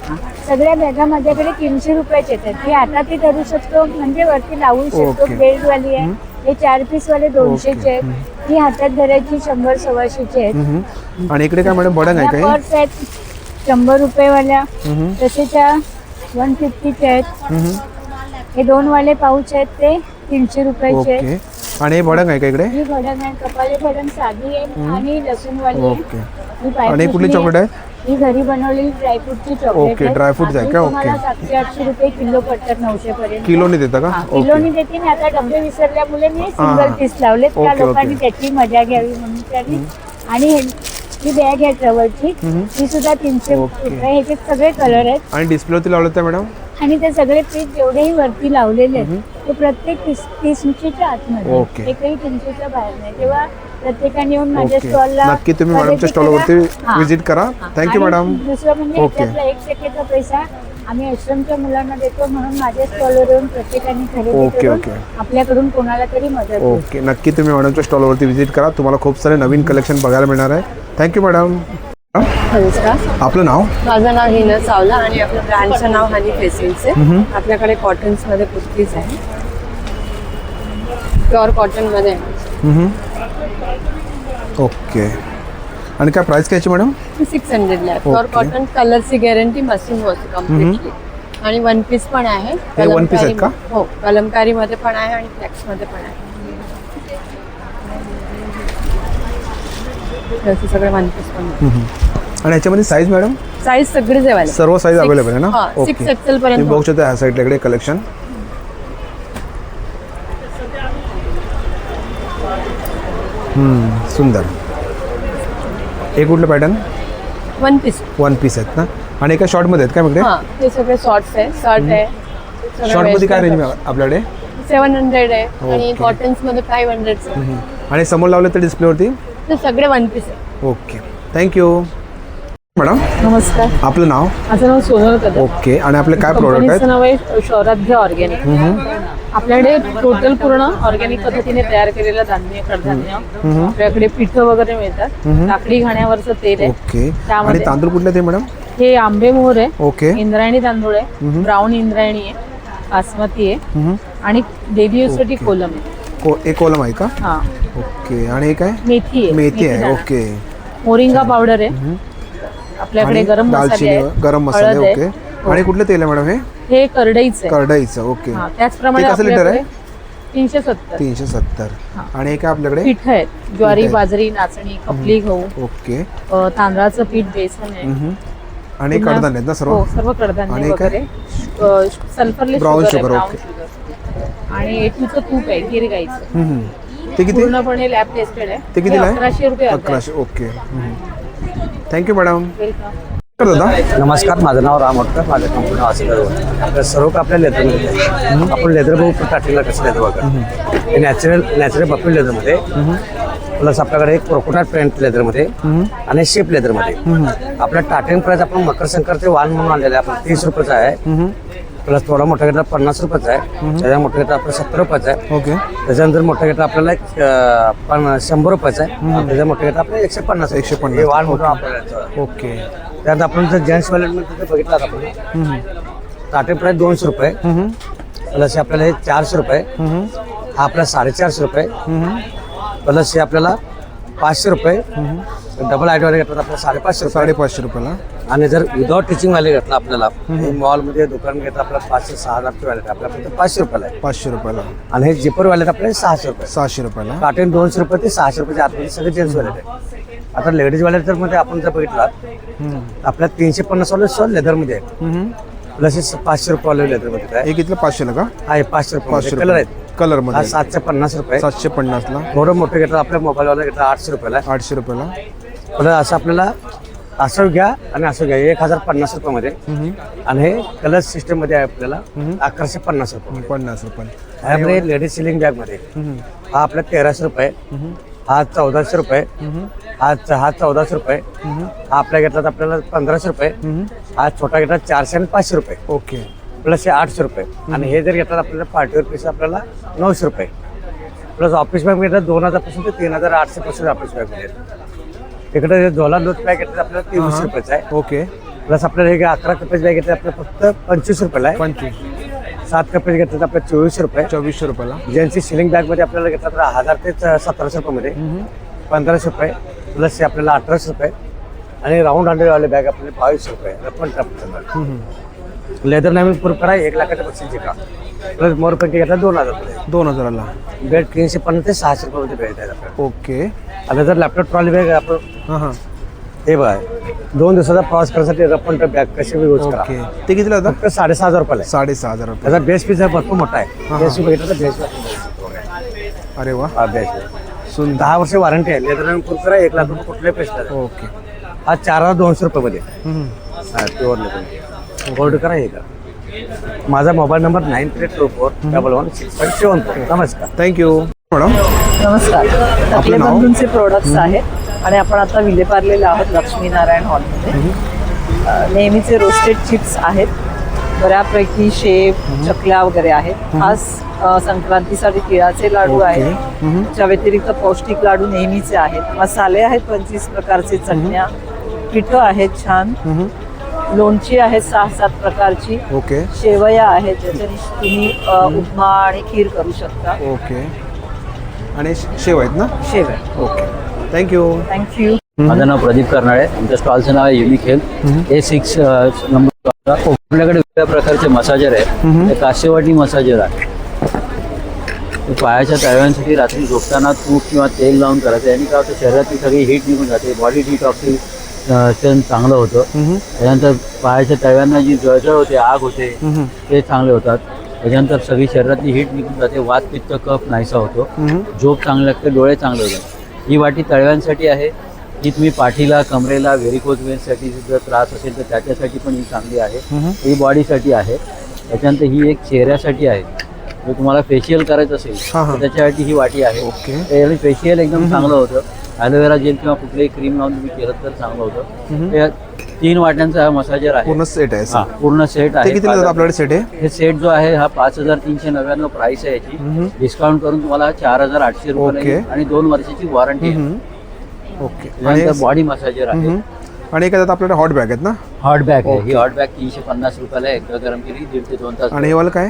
हा. सगळ्या बॅगा माझ्याकडे 300 रुपयाच्या येतात. ही हातातही धरू शकतो, म्हणजे वरती लावू शकतो. ओके. बेल्ट वाली आहे. हे 4 पीस वाले 200 चे आहेत. ही हातात धरायची 100-125 आहेत. आणि इकडे काय मॅडम बडंग आहे काय? पर्स आहेत 100 रुपयेवाल्या. तसेच 150 आहेत. हे 2 वाले पाऊच आहेत ते 300 रुपयाचे आहेत. ओके. आणि हे बडंग आहे का इकडे? ही भडंग आहे, कपाली भडंग साधी आहे आणि लसूण वाली आहे. ओके. ही आणि कुठली पायपुसणी चॉकलेट आहे. आहे? ही घरी बनवलेली ड्रायफ्रूटची चॉकलेट ओके, ड्रायफ्रूट आहे का? ओके. 700-800 रुपये किलो पडतात, 900 पर्यंत. किलोने देता का? किलोनी देते मी. आता डबे विसरल्यामुळे मी सिंगल हा. पीस लावलेत का ओके, लोकांनी ओके. त्याची मजा घ्यावी म्हणून त्यांनी. आणि ही बॅग आहे ट्रॅव्हलची, ती सुद्धा 300 ओके. रुपये. ह्याच्यात सगळे कलर आहेत. आणि डिस्प्लेवरती लावलं तर मॅडम? आणि ते सगळे पीस जेवढेही वरती लावलेले आहेत ते प्रत्येक 30 इंचीच्या आतमध्ये. ओके. एकही 300च्या बाहेर नाही. तेव्हा प्रत्येकाने येऊन माझ्या ओके. स्टॉलला नक्की तुम्ही मॅडमच्या स्टॉलवरती व्हिजिट करा. Thank you madam. दुसरं म्हणजे ओके. याच्यातला 1% पैसा आम्ही आश्रमच्या मुलांना देतो, म्हणून माझ्या स्टॉलवर येऊन प्रत्येकाने खरेदी ओके, करून ओके. आपल्याकडून कोणाला तरी मदत होईल. ओके. नक्की तुम्ही मॅडमच्या स्टॉलवरती व्हिजिट करा. तुम्हाला खूप सारे नवीन कलेक्शन बघायला मिळणार आहे. Thank you madam. नमस्कार, आपलं नाव? माझं नाव हिना चावला आणि आपल्या ब्रँडचं नाव हनी फेसिल्स आहे. आपल्याकडे कॉटन्स मध्ये कुर्तीज आहे, प्युअर कॉटन मध्ये आहे. ओके. आणि काय प्राइस काय मॅडम? 600 ला प्युअर ओके. कॉटन, कलरची गॅरंटी, मशीन वॉश कम्प्लिटली. आणि 1 पीस पण आहे. हे 1 पीस आहेत का? हो, कलमकारी मध्ये पण आहे आणि फ्लेक्स मध्ये पण आहे. असे सगळे 1 पीस पण आहे. आणि याच्यामध्ये साईज मॅडम? साईज सगळीच अवेलेबल. सर्व साईज अवेलेबल आहे ना? 6 XL पर्यंत. तुम्ही बघू शकता ह्या साईडला इकडे कलेक्शन. सुंदर. हे कुठलं पॅटर्न? 1 पीस. 1 पीस आहेत ना? आणि एका शॉर्ट मध्ये आहेत का इकडे? हा, हे सगळे शॉर्ट्स आहे, शर्ट आहे. शॉर्ट मध्ये काय रेंज आपल्याकडे? 700 आहे आणि ओके. कॉटन्स मध्ये 500 आहे. आणि समोर लावले तर डिस्प्लेवरती? ते सगळे 1 पीस आहे. ओके. Thank you madam. नमस्कार, आपलं नाव? माझं नाव सोनल कदम. ओके. आणि आपले काय प्रोडक्ट कंपनीचं आहेत? नाव आहे शौराध्य ऑर्गॅनिक. आपल्याकडे टोटल पूर्ण ऑर्गॅनिक पद्धतीने तयार केलेलं धान्य, कडधान्य, आपल्याकडे पिठं वगैरे मिळतात. लाकडी घाण्यावरचं तेल आहे. ओके. आणि त्यामध्ये तांदूळ कुठले ते मॅडम? हे आंबे मोहर आहे, ओके. इंद्रायणी तांदूळ आहे, ब्राऊन इंद्रायणी आहे, बासमती आहे आणि डेली यूज साठी कोलम आहे. एक कोलम आहे का? हा. ओके. आणि हे काय? मेथी आहे. मेथी आहे. दाणा. ओके. मोरिंगा पावडर आहे. आपल्याकडे आणि गरम मसाले दालचिनी, आहेत, गरम हळद मसाले. आहे. ओके. आणि कुठलं तेल आहे मॅडम हे? हे करडईचं आहे. करडईचं. ओके. हा, त्याचप्रमाणे ते कसं लिटर आहे? आपल्याकडे 370. 370. आणि हे काय आपल्याकडे? पीठ आहेत, ज्वारी, पीठ आहे. बाजरी, नाचणी, खपली गहू, ओके. तांदळाचं पीठ, बेसन आहे. आणि पुन्हा- कडधान्य आहेत ना सर्व? हो, सर्व कडधान्य आणि काय? वगैरे. सल्फरलेस ब्राऊन शुगर आहे, शुगर. Brown okay. शुगर. आणि A2चं तूप आहे, गिर गाईचं. ते किती? पूर्णपणे लॅब टेस्टेड आहे. ते कितीला आहे? 1100 रुपये. 1100. ओके. Thank you madam. वेलकम. दादा नमस्कार, माझं नाव राम होटकर, माझ्या कंपनी वासिक. आपल्या सर्व आपल्या लेदरमध्ये आपण लेदर बघू स्टार्टिंगला कसं लेदर बघा. हे नॅचरल बफेट लेदरमध्ये, प्लस आपल्याकडे एक क्रोकोडाइल प्रिंट लेदरमध्ये आणि शेप लेदरमध्ये. आपल्या स्टार्टिंग प्राइस आपण मकर संक्रांती वाण म्हणून आणलेलं आहे, आपण 30 रुपयाचा आहे. प्लस थोडा मोठा घेतला 50 रुपयाचा आहे. त्याच्या मोठा घेतला आपला 70 रुपयाचा आहे. ओके. त्याच्यानंतर मोठा घेतला आपल्याला 100 रुपयाचा आहे. त्याच्या मोठा घेतला आपल्याला 150. 150. वाण म्हणून आपल्याला. ओके. त्यात आपण जर जेंट्स वॅलेट मध्ये बघितलं आपण स्टार्टिंग प्राइस 200 रुपये. प्लस हे आपल्याला हे 400 रुपये, हा आपला 450 रुपये, प्लस हे आपल्याला 500 रुपये, डबल आयटम वाले घेतला तर आपल्याला 550 रुपये, 550 रुपयाला. आणि जर विदाउट टीचिंग वाले घेतला आपल्याला मॉलमध्ये दुकान घेतला आपल्याला 500-6,000 वाले आपल्याला फक्त 500 रुपयाला आहे. 500 रुपयाला. आणि हे जिपर वाले आपल्याला 600 रुपये. 600 रुपयाला. कॉटन 200 रुपये ते 600 रुपयाच्या आतमध्ये सगळे जेंट्स वाले आहे. आता लेडीज वाले तर मध्ये आपण जर बघितलं आपल्याला 350 वाले लेदरमध्ये आहे, प्लस 500 रुपये वाले लेदरमध्ये आहे. हे किती 500 का? आहे 500 रुपये 500 कलर आहेत. कलर मध्ये 750 रुपये. 750 ला. थोडं मोठं घेतलं आपल्या मोबाईलवाला घेतला 800 रुपयाला. 800 रुपयाला. पुढे असं आपल्याला असं घ्या आणि असं घ्या 1050 रुपयामध्ये. आणि हे कलर सिस्टम मध्ये आहे आपल्याला 1150 रुपये. 50 रुपये. त्यामध्ये लेडीज सिलिंग बॅग मध्ये हा आपला 1300 रुपये, हा 1400 रुपये, हा 1400 रुपये, हा आपल्या घेतला तर आपल्याला 1500 रुपये, हा छोटा घेतला 400 आणि 500 रुपये. ओके. प्लस हे 800 रुपये. आणि हे जर घेतला तर आपल्याला पार्टीवर पीस आपल्याला 900 रुपये. प्लस ऑफिस बॅग घेतला 2000 पासून ते 3800 पासून ऑफिस बॅग मिळेल. इकडे झोला लूज बॅग घेतला आपल्याला 300 रुपयाचा आहे. ओके. प्लस आपल्याला हे 11 कपेज बॅग घेतला आपल्याला फक्त 25 रुपयाला आहे. 25. 7 कपेज घेतला तर आपल्याला 2400 रुपये. 2400 रुपयाला. ज्यांची सिलिंग बॅग मध्ये आपल्याला घेतला तर 1000 ते 1700 रुपयामध्ये 1500 रुपये. प्लस हे आपल्याला 1800 रुपये. आणि राऊंड हँडलवाले बॅग आपल्याला 2200 रुपये. रपण टप लेदर नवीन पूर करा 1 लाखाच्या बक्षीसची का. प्लस मोरपंटी घेतला 2000 रुपये. 2000ला. बेड 350 ते 600 रुपयामध्ये भेट आहे आपल्याला. ओके. आता जर लॅपटॉप ट्रॉली बॅग आपण हे बघा 2 दिवसाचा प्रवास करण्यासाठी रपण टप बॅग कशी यूज करा. ते कितीला होतं? फक्त 6500 रुपयाला. 6500 रुपये. त्याचा बेस पीस भरपूर मोठा आहे. बेस बघितलं तर बेस. अरे वा. हा बेस 10 वर्ष वॉरंटी आहे. लेदर नवीन पूर करा 1 लाख रुपये कुठल्याही पेस्ट. ओके. हा 4200 रुपयामध्ये प्युअर लेदर. होल्ड करा हे का. माझा मोबाईल नंबर 93241116.74. नमस्कार. Thank you madam. नमस्कार. टकले बंधूंचे प्रोडक्ट्स आहेत आणि आपण आता विलेपार्लेला आहोत लक्ष्मीनारायण हॉलमध्ये. नेहमीचे रोस्टेड चिप्स आहेत, बऱ्यापैकी शेव चकल्या वगैरे आहेत. खास संक्रांतीसाठी तिळाचे लाडू आहेत. त्या व्यतिरिक्त पौष्टिक लाडू नेहमीचे आहेत. मसाले आहेत 25 प्रकारचे, चटण्या, पिठं आहेत छान, लोणची आहेत 6-7 प्रकारची. ओके. शेवया आहेत ज्याच्याने तुम्ही उपमा आणि खीर करू शकता. ओके. आणि शेव आहेत ना? शेव आहे. ओके. थँक्यू. माझं नाव प्रदीप कर्नाळे. आमच्या स्टॉलचं नाव आहे युनिक हेल्थ. A6 number. आपल्याकडे वेगवेगळ्या प्रकारचे मसाजर आहेत. ते कासेवाटी मसाजर आहे. पायाच्या तळव्यांसाठी रात्री झोपताना तूप किंवा तेल लावून करायचं. यांनी काय होतं शरीरातली सगळी हीट निघून जाते. बॉडी डिटॉक्सिफिकेशन चांगलं होतं. त्याच्यानंतर पायाच्या तळव्यांना जी जळजळ होते, आग होते, ते चांगले होतात. त्याच्यानंतर सगळी शरीरातली हीट निघून जाते. वात पित्त कफ नाहीसा होतो. झोप चांगली लागते. डोळे चांगले होतात. ही वाटी तळव्यांसाठी आहे. ही तुम्ही पाठीला कमरेला व्हेरिकोज वेन्ससाठी जर त्रास असेल तर त्याच्यासाठी पण ही चांगली आहे. ही बॉडीसाठी आहे. त्याच्यानंतर ही एक चेहऱ्यासाठी आहे. जर तुम्हाला फेशियल करायचं असेल तर त्याच्यासाठी ही वाटी आहे. ओके. फेशियल एकदम चांगलं होतं. ॲलोवेरा जेल किंवा कुठलीही क्रीम लावून तुम्ही केलं तर चांगलं होतं. 3 वाट्यांचा हा मसाजर आहे. पूर्ण सेट आहे. हा पूर्ण सेट आहे. किती आपल्याकडे सेट आहे? हे सेट जो आहे हा 5399 प्राइस आहे याची. डिस्काउंट करून तुम्हाला 4800 रुपये आणि 2 वर्षाची वॉरंटी आहे. ओके. त्यानंतर बॉडी मसाजर आहे. आणि एक आपल्याकडे हॉट बॅग आहेत ना? हॉट बॅग आहे. ही हॉट बॅग 350 रुपयाला एकदा गरम केली 1.5 ते 2 तास. आणि हे वाला काय?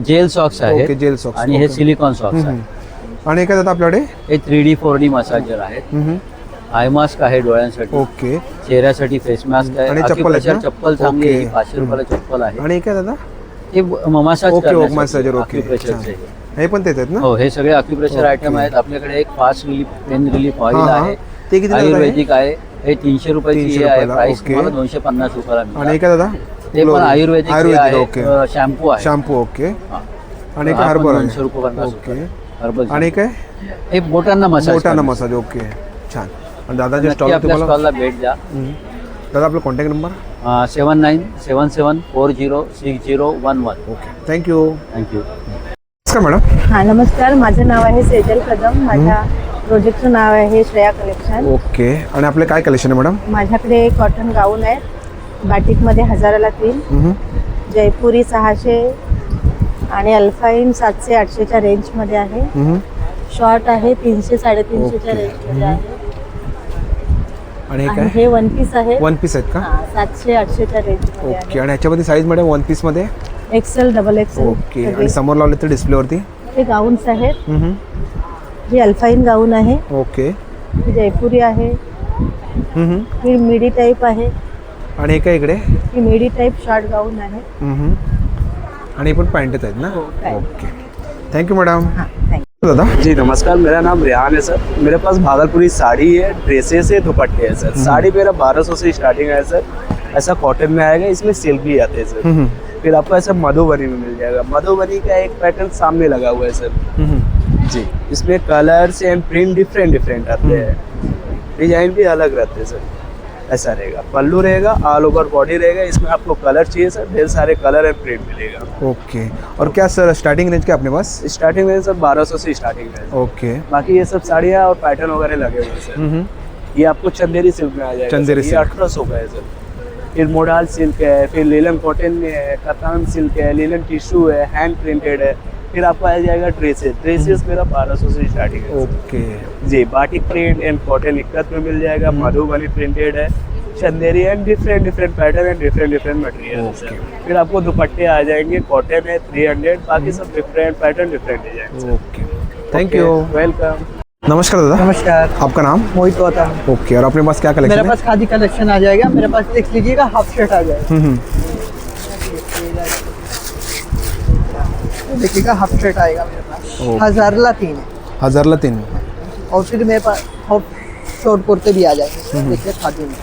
जेल सॉक्स आहे. Gel socks. आणि हे सिलिकॉन सॉक्स आहे. आणि एक आपल्याकडे हे 3D 4D मसाजर आहेत. आय मास्क आहे डोळ्यांसाठी. ओके. चेहऱ्यासाठी फेस मास्क आहे. आणि चप्पल चांगली आहे. 500 रुपयाला चप्पल आहे. आणि काय दादा? हे मसाज मसाजर. ओके. हे पण तेच आहेत ना? हो, हे सगळे अक्युप्रेशर आयटम आहेत. आपल्याकडे एक fast relief pain relief oil आहे. ते किती आयुर्वेदिक आहे. हे 300 रुपयाची आहे. प्राइस तुम्हाला 250 रुपयाला मिळेल. आणि काय दादा? ते पण आयुर्वेदिक आहे. शॅम्पू आहे. शॅम्पू. ओके. आणि काय हर्बल आहे? 200 रुपये. ओके. हर्बल. आणि काय? हे बोटांना मसाज. ओके. छान. आणि दादाच्या स्टॉलला भेट द्या. दादा आपला कॉन्टॅक्ट नंबर? 7977406011. ओके. थँक्यू. नमस्कार मॅडम. हा नमस्कार. माझं नाव आहे सेजल कदम. माझ्या प्रोजेक्टचं नाव आहे श्रेया कलेक्शन. ओके. आणि आपले काय कलेक्शन आहे मॅडम? माझ्याकडे कॉटन गाऊन आहे. बाटिकमध्ये 1000ला 3, जयपुरी 600 आणि अल्फाईन 700-800च्या रेंजमध्ये आहे. शॉर्ट आहे 300-350च्या रेंजमध्ये आहे. आणि हे वन पीस आहे. वन पीस आहेत का? 700-800च्या रेंजमध्ये. ओके. आणि ह्याच्यामध्ये साईज मॅडम वन पीस मध्ये एक्सेल डबल एक्सेल ओके. आणि समोर लावले ते डिस्प्लेवरती. हे गाऊन्स आहेत. हम्म. ही अल्फाईन गाऊन आहे. ओके. ही जयपुरी आहे. हम्म. ही मिडी टाईप आहे. आणि हे काय इकडे? ही मिडी टाईप शॉर्ट गाऊन आहे. हम्म. आणि हे पण पॅन्टच आहेत ना. ओके. Thank you madam. दादा जी नमस्कार, मेरा नाम रेहान है सर. मेरे पास भागलपुरी साड़ी है, ड्रेसेस है, दुपट्टे है सर. साड़ी मेरा 1200 से स्टार्टिंग है सर. ऐसा कॉटन में आएगा, इसमें सिल्क भी आते हैं सर. फिर आपको ऐसा मधुबनी में मिल जाएगा. मधुबनी का एक पैटर्न सामने लगा हुआ है सर. जी इसमें colours end print different different आते हैं. डिजाइन भी अलग रहते हैं सर. ऐसा रहेगा, पल्लू रहेगा, ऑल ओवर बॉडी रहेगा. इसमें आपको कलर चाहिए सर, ढेर सारे कलर एंड प्रिंट मिलेगा. ओके. और क्या सर स्टार्टिंग रेंज क्या अपने पास? स्टार्टिंग रेंज सर 1200 से स्टार्टिंग है. ओके. बाकी ये सब साड़ियाँ और पैटर्न वगैरह लगे हुए हैं सर. ये आपको चंदेरी सिल्क में आ जाएगा. चंदेरी ये सिल्क 1800 का है सर. फिर मोडाल सिल्क है, फिर लीलन कॉटन में है, कतान सिल्क है, लीलन टिश्यू है, हैंड प्रिंटेड है. फिर आपको आ जाएगा ड्रेसेस. ड्रेसेस मेरा 1200 से स्टार्टिंग है. ओके. जी batik print and cotton ikat में मिल जाएगा. मधुबनी प्रिंटेड है, Chanderi and different different pattern and different different material. फिर आपको दुपट्टे आ जाएंगे. कॉटन है 300. बाकी सब different pattern different design. Okay. Thank you. Welcome. नमस्कार दादा. नमस्कार. आपका नाम? मोहित होता है. ओके. और अपने पास क्या कलेक्शन मेरे पास खादी कलेक्शन आ जाएगा. मेरे पास देख लीजिएगा, हाफ शर्ट आ जाएगा. देखिएगा हाफ शर्ट आएगा मेरे पास. 1000ला 3 है. 1000ला 3. और फिर मेरे पास हाफ शॉर्ट कुर्ते भी आ जाएंगे. देखिए खादी में.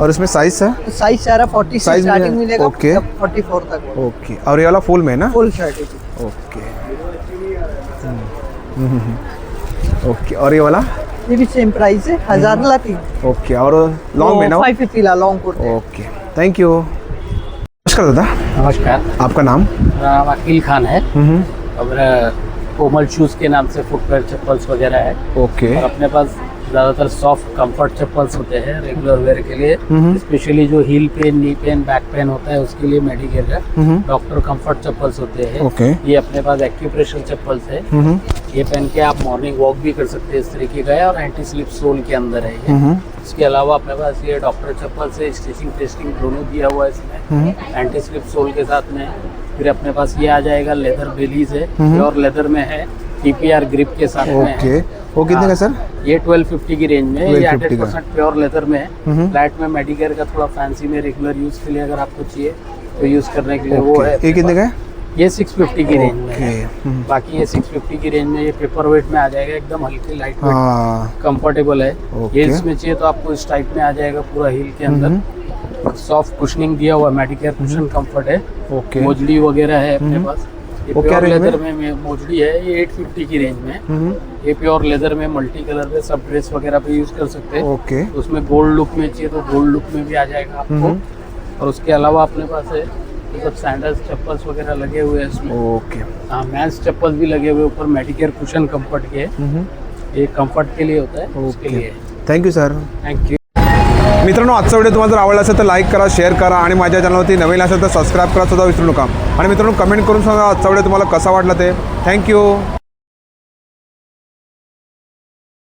और इसमें साइज है? साइज सारा 40 से साइज में स्टार्टिंग मिलेगा. ओके. 44 तक. ओके. और ये वाला फुल में है ना? फुल शर्ट है. ओके. ओके. और ये वाला? ये भी सेम प्राइस है. 1000ला 3. ओके. और लॉन्ग में ना? 550 ला लॉन्ग कुर्ते. ओके. Thank you. नमस्कार दादा. नमस्कार. आपका नाम? मेरा नाम अकील खान है. और मेरा कोमल शूज़ के नाम से फुटवेयर चप्पल्स वगैरह है. ओके. और अपने पास ज़्यादातर सॉफ्ट कंफर्ट चप्पल्स होते हैं रेगुलर वेयर के लिए. स्पेशली जो heal pen, knee pain, back pain होता है उसके लिए मेडिकेयर है. डॉक्टर कंफर्ट चप्पल्स होते हैं. ओके. ये अपने पास एक्यूप्रेशर चप्पल्स है. ये पहन के आप मॉर्निंग वॉक भी कर सकते हैं. इस तरीके का है और एंटी स्लिप सोल के अंदर है ये. इसके अलावा अपने पास ये डॉक्टर चप्पल से स्टिचिंग टेस्टिंग दोनों दिया हुआ है इसमें. एंटी स्लिप सोल के साथ में. फिर अपने पास ये आ जाएगा लेदर बेलीज है. प्योर लेदर में है. TPR ग्रिप के साथ में है. वो कितने का सर? ये 1250 की रेंज में. ये 100% प्योर लेदर में है. हम्म। फ्लैट में मेडिकेयर का थोड़ा फैंसी में रेगुलर यूज के लिए अगर आपको चाहिए तो यूज करने के लिए वो है. ये कितने का है? ये 650 की रेंज में है. हम्म। बाकी ये 650 की रेंज में ये पेपर वेट में आ जाएगा. एकदम हल्की लाइट हाँ। वेट कंफर्टेबल है. ओके। ये इसमें चाहिए तो आपको इस टाइप में आ जाएगा पूरा हील के अंदर. सॉफ्ट कुशनिंग दिया हुआ मेडिकेयर कुशन कंफर्ट है. ओके। मोजड़ी वगैरह है अपने पास. ये वो क्या प्योर रेंज में? लेदर में मोजड़ी है. ये 850 की रेंज में है. ये प्योर लेदर में मल्टी कलर पे सब ड्रेस वगैरह पे यूज कर सकते हैं. ओके। उसमें गोल्ड लुक में चाहिए तो गोल्ड लुक में भी आ जाएगा आपको. और उसके अलावा अपने पास है ये सब सैंडल्स चप्पल्स वगैरह लगे हुए हैं इसमें. ओके. हाँ मेंस चप्पल भी लगे हुए ऊपर मेडिकेयर कुशन कंफर्ट के. ये कंफर्ट के लिए होता है. उसके लिए. Thank you sir. Thank you. मित्रांनो आजचा व्हिडिओ तुम्हाला जर आवडला असेल तर लाईक करा, शेअर करा आणि माझ्या चॅनलवरती नवीन असेल तर सबस्क्राईब करा सुद्धा विसरू नका. आणि मित्रांनो कमेंट करून सांगा आजचा व्हिडिओ तुम्हाला कसा वाटला ते. थँक्यू.